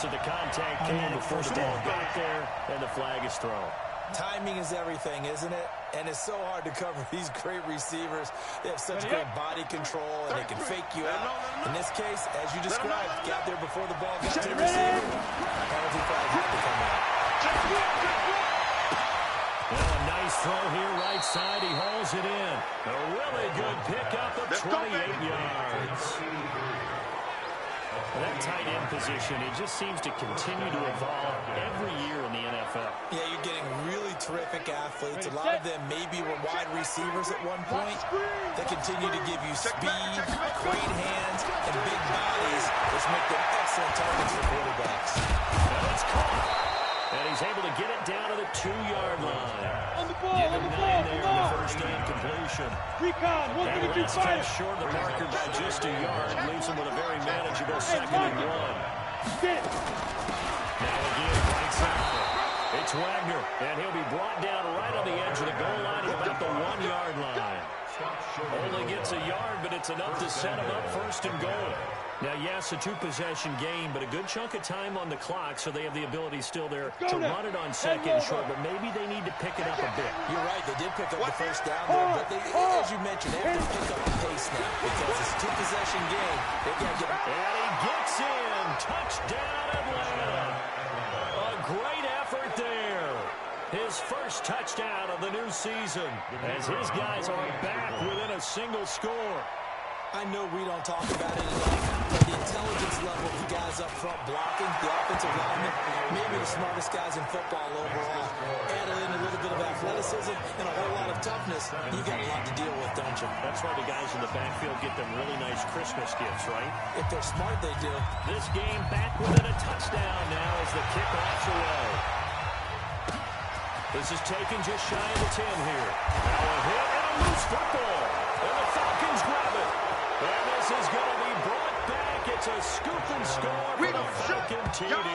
So the contact came before the ball got there, and the flag is thrown. Timing is everything, isn't it? And it's so hard to cover these great receivers. They have such great body control, and they can fake you out. In this case, as you described, got there before the ball got to the receiver. Penalty flag had to come out. Well, a nice throw here right side. He hauls it in. A really good pickup of 28 yards. That tight end position, it just seems to continue to evolve every year in the NFL. Yeah, you're getting really terrific athletes. A lot of them maybe were wide receivers at one point. They continue to give you speed, great hands, and big bodies, which make them excellent targets for quarterbacks. Now it's caught. And he's able to get it down to the 2-yard line. On the ball, Give him 9 there in the first down completion. Recon, And last time short of the marker by just a yard, leaves him with a very manageable 2nd and 1. Now again, right side. It's Wagner, and he'll be brought down right on the edge of the goal line at about the 1-yard line. Only gets a yard, but it's enough to set him up 1st and goal. Now, yes, a 2-possession game, but a good chunk of time on the clock, so they have the ability still there to run it on 2nd and short, but maybe they need to pick it up a bit. You're right, they did pick up the first down there, but they, as you mentioned, they have to pick up the pace now because it's a 2-possession game. They got to get. And he gets in. Touchdown, Atlanta. A great effort there. His first touchdown of the new season as his guys are back within a single score. I know we don't talk about it enough, but the intelligence level of the guys up front blocking, the offensive linemen, maybe the smartest guys in football overall. Add in a little bit of athleticism and a whole lot of toughness, you got a lot to deal with, don't you? That's why the guys in the backfield get them really nice Christmas gifts, right? If they're smart, they do. This game back within a touchdown now as the kickoff's away. This is taken just shy of the 10 here. Now a hit and a loose football. And the Falcons grab it. And this is going to be brought back. It's a scoop and score for the Falcon TD.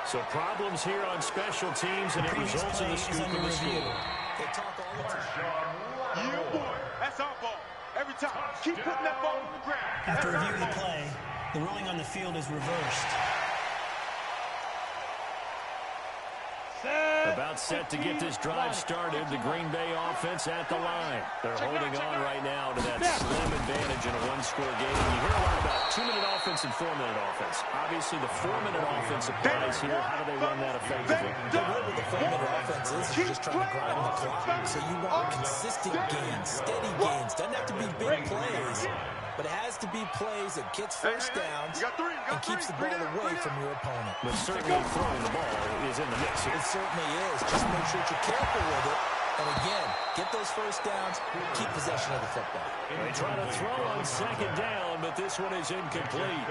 So problems here on special teams, and it results in the scoop and the score. They talk all the time. Yeah, boy. That's our ball. Every time. Keep putting that ball on the ground. After reviewing the play, the ruling on the field is reversed. About set to get this drive started. The Green Bay offense at the line. They're holding on right now to that slim advantage in a one-score game. You hear a lot about 2-minute offense and 4-minute offense. Obviously, the 4-minute offense applies here. How do they run that effectively? The way with the 4-minute offense is just trying to grind the clock. So you want consistent gains, steady gains. Doesn't have to be big plays, but it has to be plays that gets first downs and keeps the ball away from your opponent. But certainly throwing the ball is in the mix here. It certainly is. Just make sure that you're careful with it. And again, get those first downs, keep possession of the football. They try to throw on 2nd down, but this one is incomplete.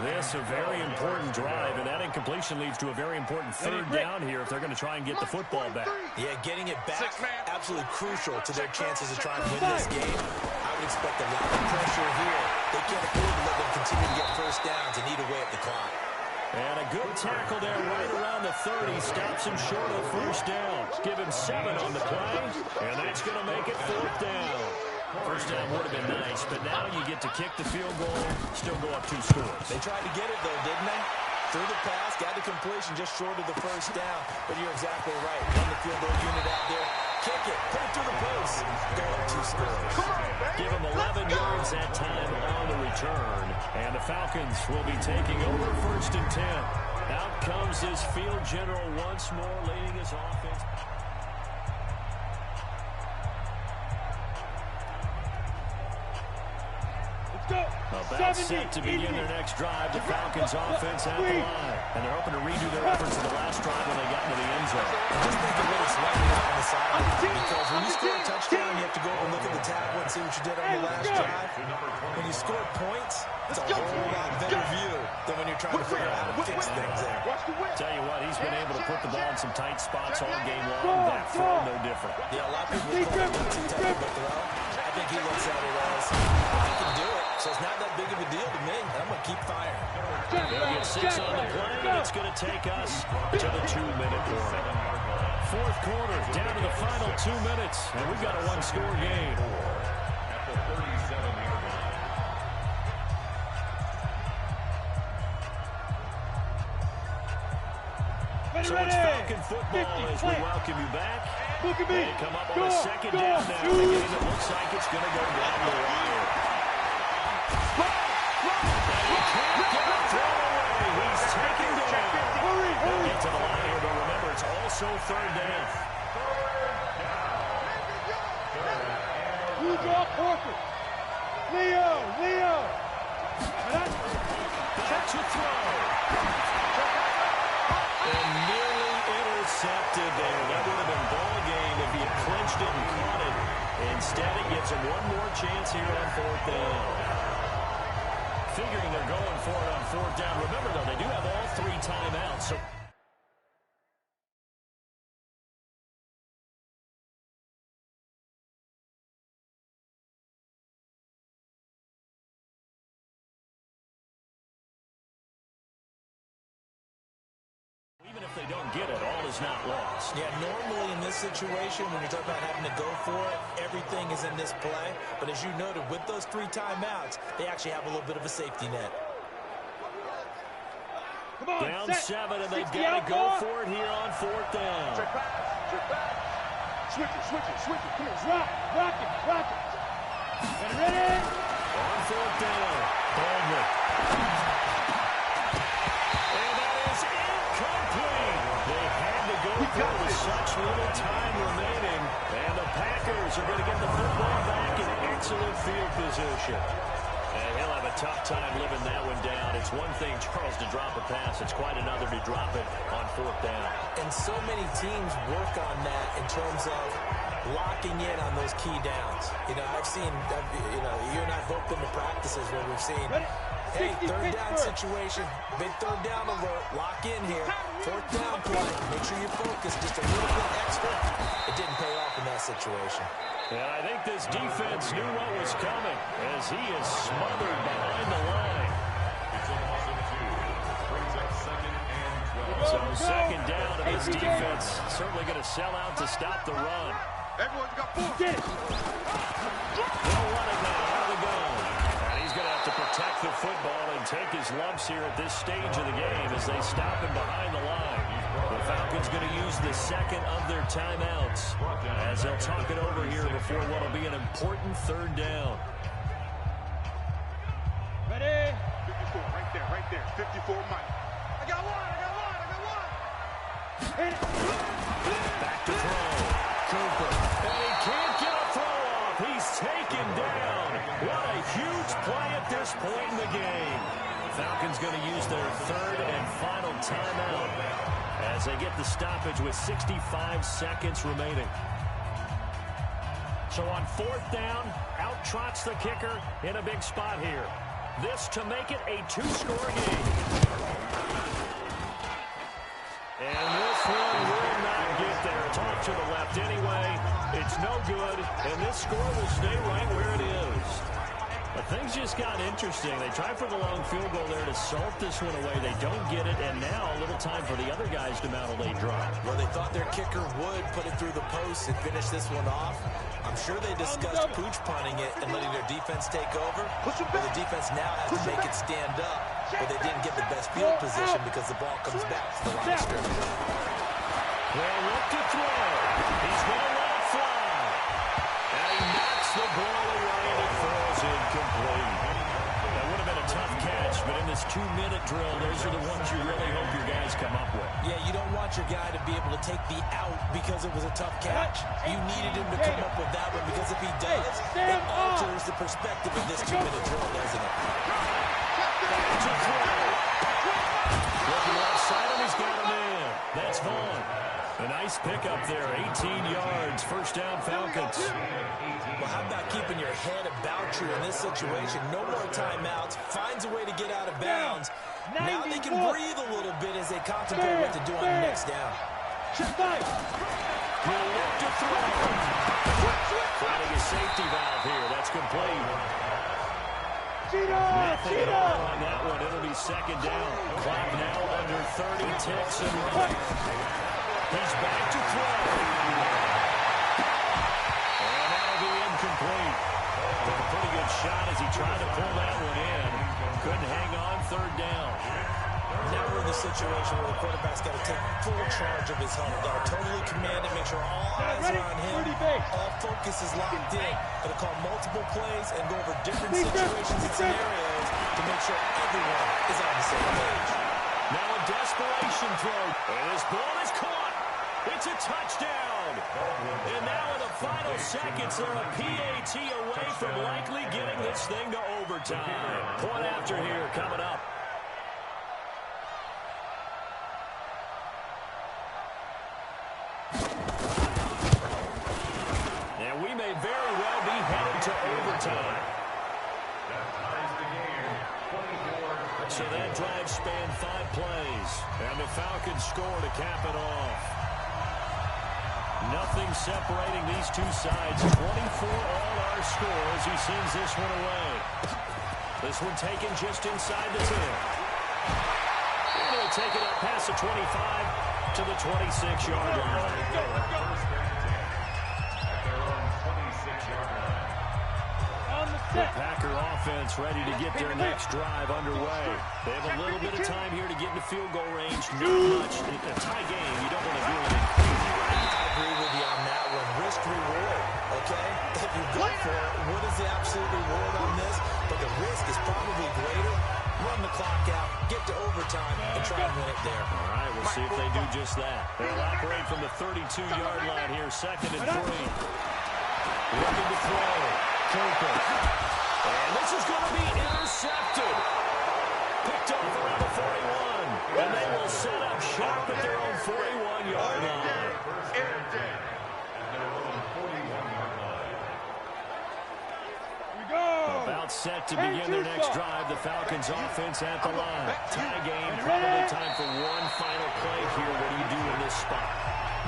This a very important drive, and that incompletion leads to a very important 3rd down here if they're going to try and get the football back. Yeah, getting it back, absolutely crucial to their chances of trying to win this game. I would expect a lot of pressure here. They can't afford to let them continue to get first downs and eat away at the clock. And a good tackle there right around the 30. Stops him short of 1st down. Give him 7 on the play, and that's going to make it 4th down. 1st down would have been nice, but now you get to kick the field goal, still go up 2 scores. They tried to get it, though, didn't they? Through the pass, got the completion just short of the 1st down. But you're exactly right. Run the field goal unit out there. Kick it. Put it through the post. Go up 2 scores. Give him 11 yards that time on the return. And the Falcons will be taking over 1st and 10. Out comes this field general once more, leading his offense. About set to begin their next drive. The Falcons offense at the line. And they're hoping to redo their efforts in the last drive when they got into the end zone. Just think of what it's like out on the sideline. Because when you score a touchdown, you have to go over and look at the tablet and see what you did on the last drive. When you score points, it's a whole lot better view than when you're trying to figure out how to fix things there. Tell you what, he's been able to put the ball in some tight spots all game long. That throw, no different. Yeah, a lot of people call it Dixie Tucker, but I think he looks at it as, I can do it, so it's not that big of a deal to me, and I'm going to keep firing. They'll get 6 on the play, and it's going to take us to the 2-minute warning. 4th quarter, down to the final 2 minutes, and we've got a 1-score game. At the 37-yard line. So it's Falcon football as we welcome you back. They come up on a 2nd down now. A game that looks like it's going to go down the wire. And he can't get a throw away. He's taken down. They'll get to the line here, but remember, it's also third down. You draw Corker. Leo. Back to throw. And nearly intercepted there. That would have been ball game if he had clinched it and caught it. Instead, it gives him one more chance here on fourth down. Figuring they're going for it on fourth down. Remember, though, they do have all 3 timeouts. So even if they don't get it, all is not lost. Yeah, normally in this situation, when you're talking about having to go for it, everything is in this play. But as you noted, with those 3 timeouts, they actually have a little bit of a safety net. Come on, Down set. 7, and they've got to go for it here on fourth down. Check back. Switch it. Come on. Rock it. Get ready. On fourth down, Baldwin. And that is incomplete. They had to go for it with such little time remaining. And the Packers are going to get the football back in excellent field position. And he'll have a tough time living that one down. It's one thing, Charles, to drop a pass. It's quite another to drop it on fourth down. And so many teams work on that in terms of locking in on those key downs. I've seen, you and I both been to practices where we've seen, hey, third down situation, big third down alert, lock in here, fourth down play, make sure you focus just a little bit extra. It didn't pay off in that situation. And I think this defense knew what was coming as he is smothered behind the line. It's a loss of 2. Brings up 2nd and 12. So second down, and this defense certainly going to sell out to stop the run. Everyone's got 4. Get it. They'll run it now out of the gun. And he's going to have to protect the football and take his lumps here at this stage of the game as they stop him behind the line. The Falcons going to use the second of their timeouts as they'll talk it over here before what will be an important third down. Ready. 54, right there. 54, Mike. I got one. Hit it. Back to throw. Cooper. And he can't get a throw off. He's taken down. What a huge play at this point in the game. Falcons going to use their third and final timeout as they get the stoppage with 65 seconds remaining. So on fourth down, out trots the kicker in a big spot here. This to make it a 2-score game. And this one will not get there. It's off to the left anyway. It's no good, and this score will stay right where it is. But things just got interesting. They tried for the long field goal there to salt this one away. They don't get it, and now a little time for the other guys to mount a late drive. Well, they thought their kicker would put it through the post and finish this one off. I'm sure they discussed pooch punting it and letting their defense take over. Well, the defense now has to make it stand up, but they didn't get the best field position because the ball comes back to the line of scrimmage. They'll look to throw. He's going to let it fly. And he knocks the ball away, and it falls incomplete. That would have been a tough catch, but in this 2-minute drill, those are the ones you really hope your guys come up with. Yeah, you don't want your guy to be able to take the out because it was a tough catch. You needed him to come up with that one because if he does, it alters the perspective of this 2-minute drill, doesn't it? Back to throw. Looking left side, and he's got him in. That's Vaughn. A nice pickup there, 18 yards, first down Falcons. Well, how about keeping your head about you in this situation? No more timeouts, finds a way to get out of bounds. Now they can breathe a little bit as they contemplate what to do on the next down. He'll look to throw. Finding a safety valve here, that's complete. Nothing at all on that one. It'll be second down. Clock now under 30 ticks and running. He's back to throw. And that'll be incomplete. Took a pretty good shot as he tried to pull that one in. Couldn't hang on third down. Now we're in the situation where the quarterback's got to take full charge of his home. Got to totally command it, make sure all eyes are on him. All focus is locked in. Got to call multiple plays and go over different situations and scenarios to make sure everyone is on the same page. Now a desperation throw. And this ball is caught. It's a touchdown. And now in the final seconds, they're a PAT away from likely getting this thing to overtime. Point after here coming up. And we may very well be headed to overtime. So that drive spanned 5 plays. And the Falcons score to cap it off. Nothing separating these two sides. 24 all our score as he sends this one away. This one taken just inside the 10. And he'll take it up past the 25 to the 26-yard line. The Packer offense ready to get their next drive underway. They have a little bit of time here to get into field goal range. Not much. In a tie game, you don't want to do anything crazy, right? I agree with you on that one. Risk reward, okay? If you go for it, what is the absolute reward on this? But the risk is probably greater. Run the clock out, get to overtime, and try and win it there. All right, we'll see if they do just that. They'll operate from the 32-yard line here, 2nd and 3. Looking to throw. Cooper. And this is going to be intercepted. Picked off around the 41. And they will set up shop at their own 41-yard line. About set to begin their next drive. The Falcons offense at the line. Tie game. Probably time for one final play here. What do you do in this spot?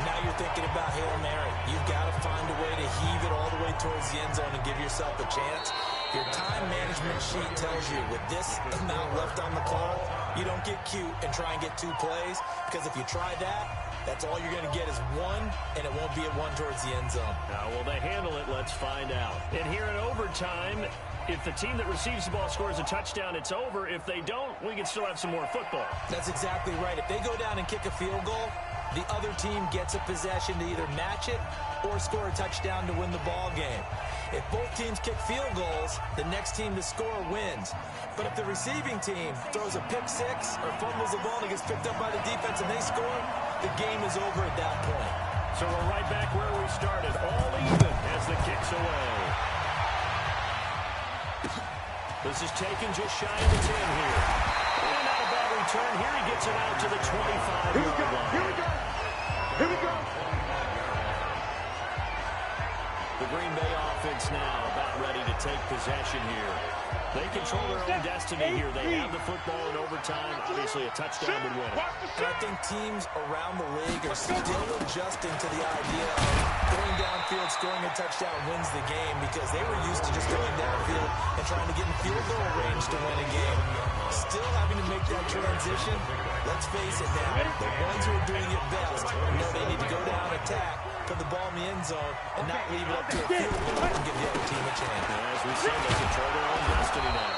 Now you're thinking about Hail Mary. You've got to find a way to heave it all the way towards the end zone and give yourself a chance. Your time management sheet tells you with this amount left on the clock, you don't get cute and try and get 2 plays, because if you try that, that's all you're going to get is 1, and it won't be a 1 towards the end zone. Now, will they handle it? Let's find out. And here in overtime, if the team that receives the ball scores a touchdown, it's over. If they don't, we can still have some more football. That's exactly right. If they go down and kick a field goal, the other team gets a possession to either match it or score a touchdown to win the ball game. If both teams kick field goals, the next team to score wins. But if the receiving team throws a pick 6 or fumbles the ball and it gets picked up by the defense and they score, the game is over at that point. So we're right back where we started, all even as the kick's away. This is taken just shy of the 10 here. And not a bad return. Here he gets it out to the 25-yard line. Here we go. Here we go. The Green Bay offense now about ready to take possession here. They control their own destiny here. They have the football in overtime. Obviously, a touchdown would win it. And I think teams around the league are still adjusting to the idea of going downfield, scoring a touchdown wins the game, because they were used to just going downfield and trying to get in field goal range to win a game. Still having to make that transition. Let's face it now, the ones who are doing it best know they need to go down, attack, put the ball in the end zone, and not leave it up to a field goal and give the other team a chance. As we said, they control their own destiny now.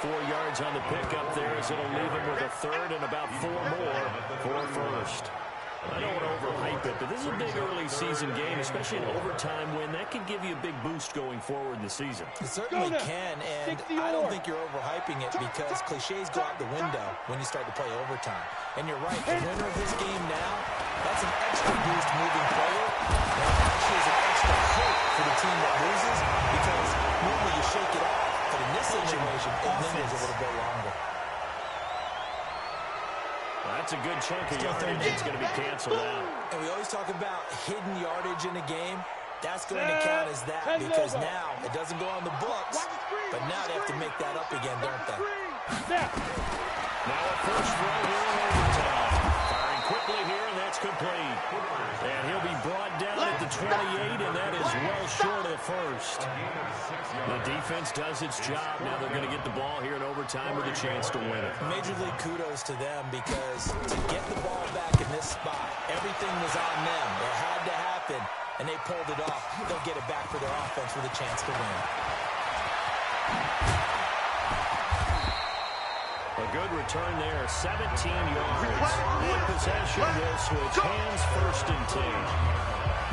4 yards on the pickup there as it'll leave them with a 3rd and about 4 more for a 1st. I don't want to overhype it, but this is a big early season game, especially an overtime win. That could give you a big boost going forward in the season. It certainly can, and I don't think you're overhyping it, because cliches go out the window when you start to play overtime. And you're right, the winner of this game now, that's an extra boost moving forward. And it actually is an extra hope for the team that loses, because normally you shake it off, but in this situation, it lingers a little bit longer. That's a good chunk of yardage that's going to be canceled out. And we always talk about hidden yardage in a game. That's going to count as that, because now it doesn't go on the books, but now they have to make that up again, don't they? Now a first throw here in overtime. Firing quickly here, and that's complete. And he'll be brought down at the 28, and that is well short of the 1st. The defense does its job. Now they're going to get the ball here in overtime with a chance to win it. Major league kudos to them, because to get the ball back in this spot, everything was on them. It had to happen, and they pulled it off. They'll get it back for their offense with a chance to win. A good return there, 17 yards. And possession will switch hands, 1st and 10.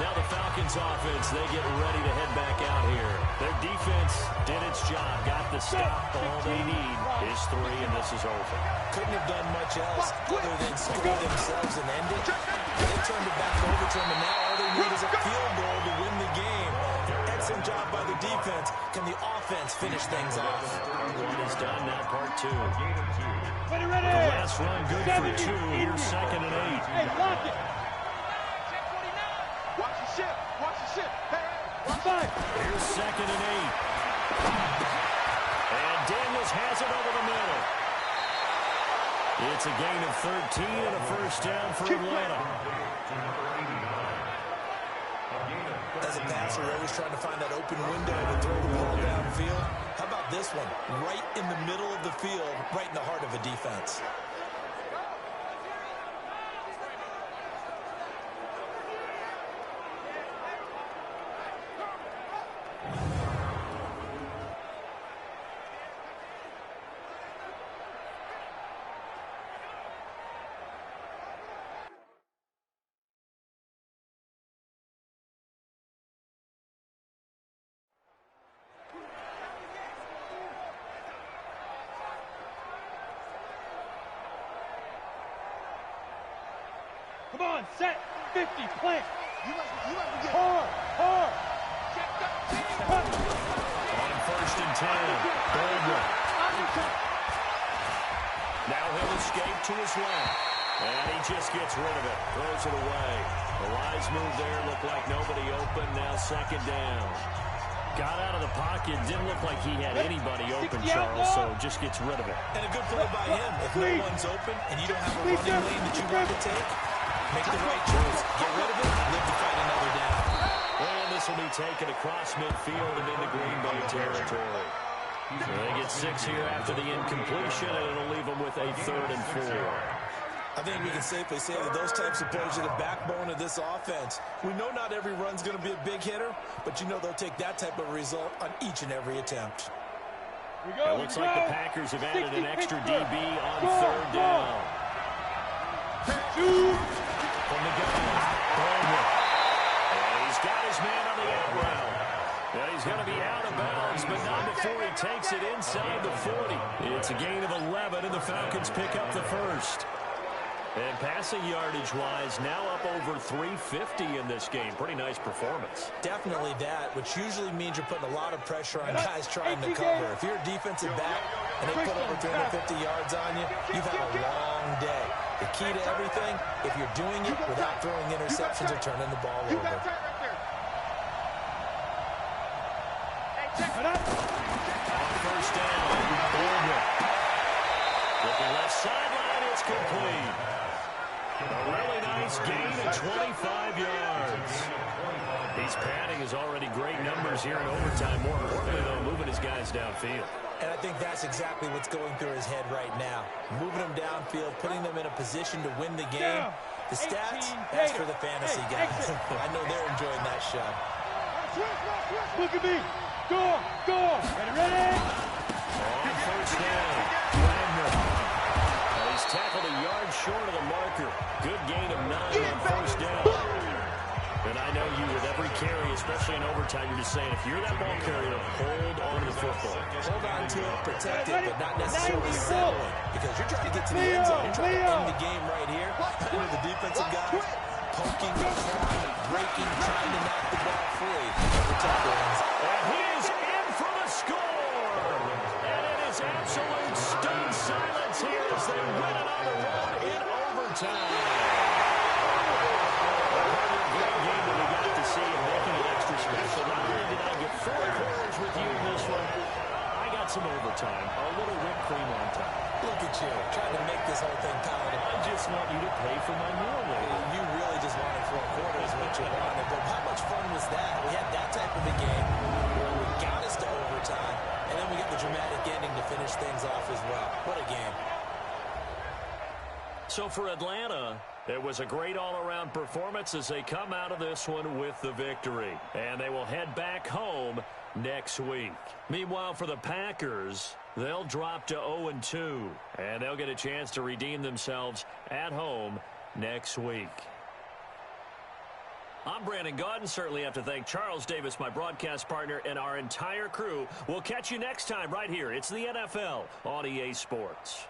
Now the Falcons offense, they get ready to head back out here. Their defense did its job, got the stop. All they need is 3, and this is over. Couldn't have done much else other than score themselves and end it. They turned it back over to them, and now all they need is a field goal to win the game. Excellent job by the defense. Can the offense finish things off? Part 1 is done, now part 2. Ready, ready. The last run good for 2. Here's 2nd and 8. Hey, lock it. Watch the ship. Watch the ship. Hey, watch Five. Here's 2nd and 8. And Daniels has it over the middle. It's a gain of 13 and a first down for Atlanta. As a passer, you're always trying to find that open window to throw the ball downfield. How about this one? Right in the middle of the field, right in the heart of a defense. Come on, set. 50, plant. You must be getting Hard. On 1st and 10. Baldwin. Now he'll escape to his left. And he just gets rid of it. Throws it away. A wise move there. Looked like nobody open. Now 2nd down. Got out of the pocket. Didn't look like he had anybody open, Charles, so just gets rid of it. And a good play by him. If no one's open and you don't have a running lane that you want to take, make the right choice. Get rid of it. Live to fight another down. And this will be taken across midfield and into Green Bay territory. So they get 6 here after the incompletion, and it'll leave them with a 3rd and 4. I think we can safely say that those types of plays are the backbone of this offense. We know not every run's going to be a big hitter, but you know they'll take that type of result on each and every attempt. It looks like the Packers have added an extra DB on 3rd down. From the gun, Baldwin. And he's got his man on the out route. And he's going to be out of bounds, but not before he takes it inside the 40. It's a gain of 11, and the Falcons pick up the first. And passing yardage-wise, now up over 350 in this game. Pretty nice performance. Definitely that, which usually means you're putting a lot of pressure on guys trying to cover. If you're a defensive back and they put over 350 yards on you, you've had a long day. The key to everything, if you're doing it without throwing interceptions or turning the ball over. On 1st down, Baldwin. Looking left sideline, it's complete. A really nice gain of 25 yards. He's padding his already great numbers here in overtime. More importantly, though, moving his guys downfield. And I think that's exactly what's going through his head right now. Moving them downfield, putting them in a position to win the game. The stats, that's for the fantasy guys. I know they're enjoying that shot. Look at me. Go. Ready? On 1st down, Wagner. He's tackled a yard short of the marker. Good gain of 9 on 1st down. And I know you, with every carry, especially in overtime, you're just saying, if you're that ball carrier, hold on to the football. Hold on to it, protect it, but not necessarily settle it. Because you're trying to get to the end zone. You're trying to end the game right here. I know the defensive guys poking, clawing, breaking, trying to knock the ball free. Protect the ends. And he is in for the score. And it is absolute stunned silence here as they win it on the road in overtime. Great game that we got to see and making it extra special. Not only did I get 4 quarters with you in this one, I got some overtime. A little whipped cream on top. Look at you, trying to make this whole thing palatable. I just want you to pay for my meal later. You really just wanted 4 quarters, what you wanted. But how much fun was that? We had that type of a game where we got us to overtime, and then we got the dramatic ending to finish things off as well. What a game. So for Atlanta, it was a great all-around performance as they come out of this one with the victory. And they will head back home next week. Meanwhile, for the Packers, they'll drop to 0-2. And they'll get a chance to redeem themselves at home next week. I'm Brandon Gaudin. Certainly have to thank Charles Davis, my broadcast partner, and our entire crew. We'll catch you next time right here. It's the NFL on EA Sports.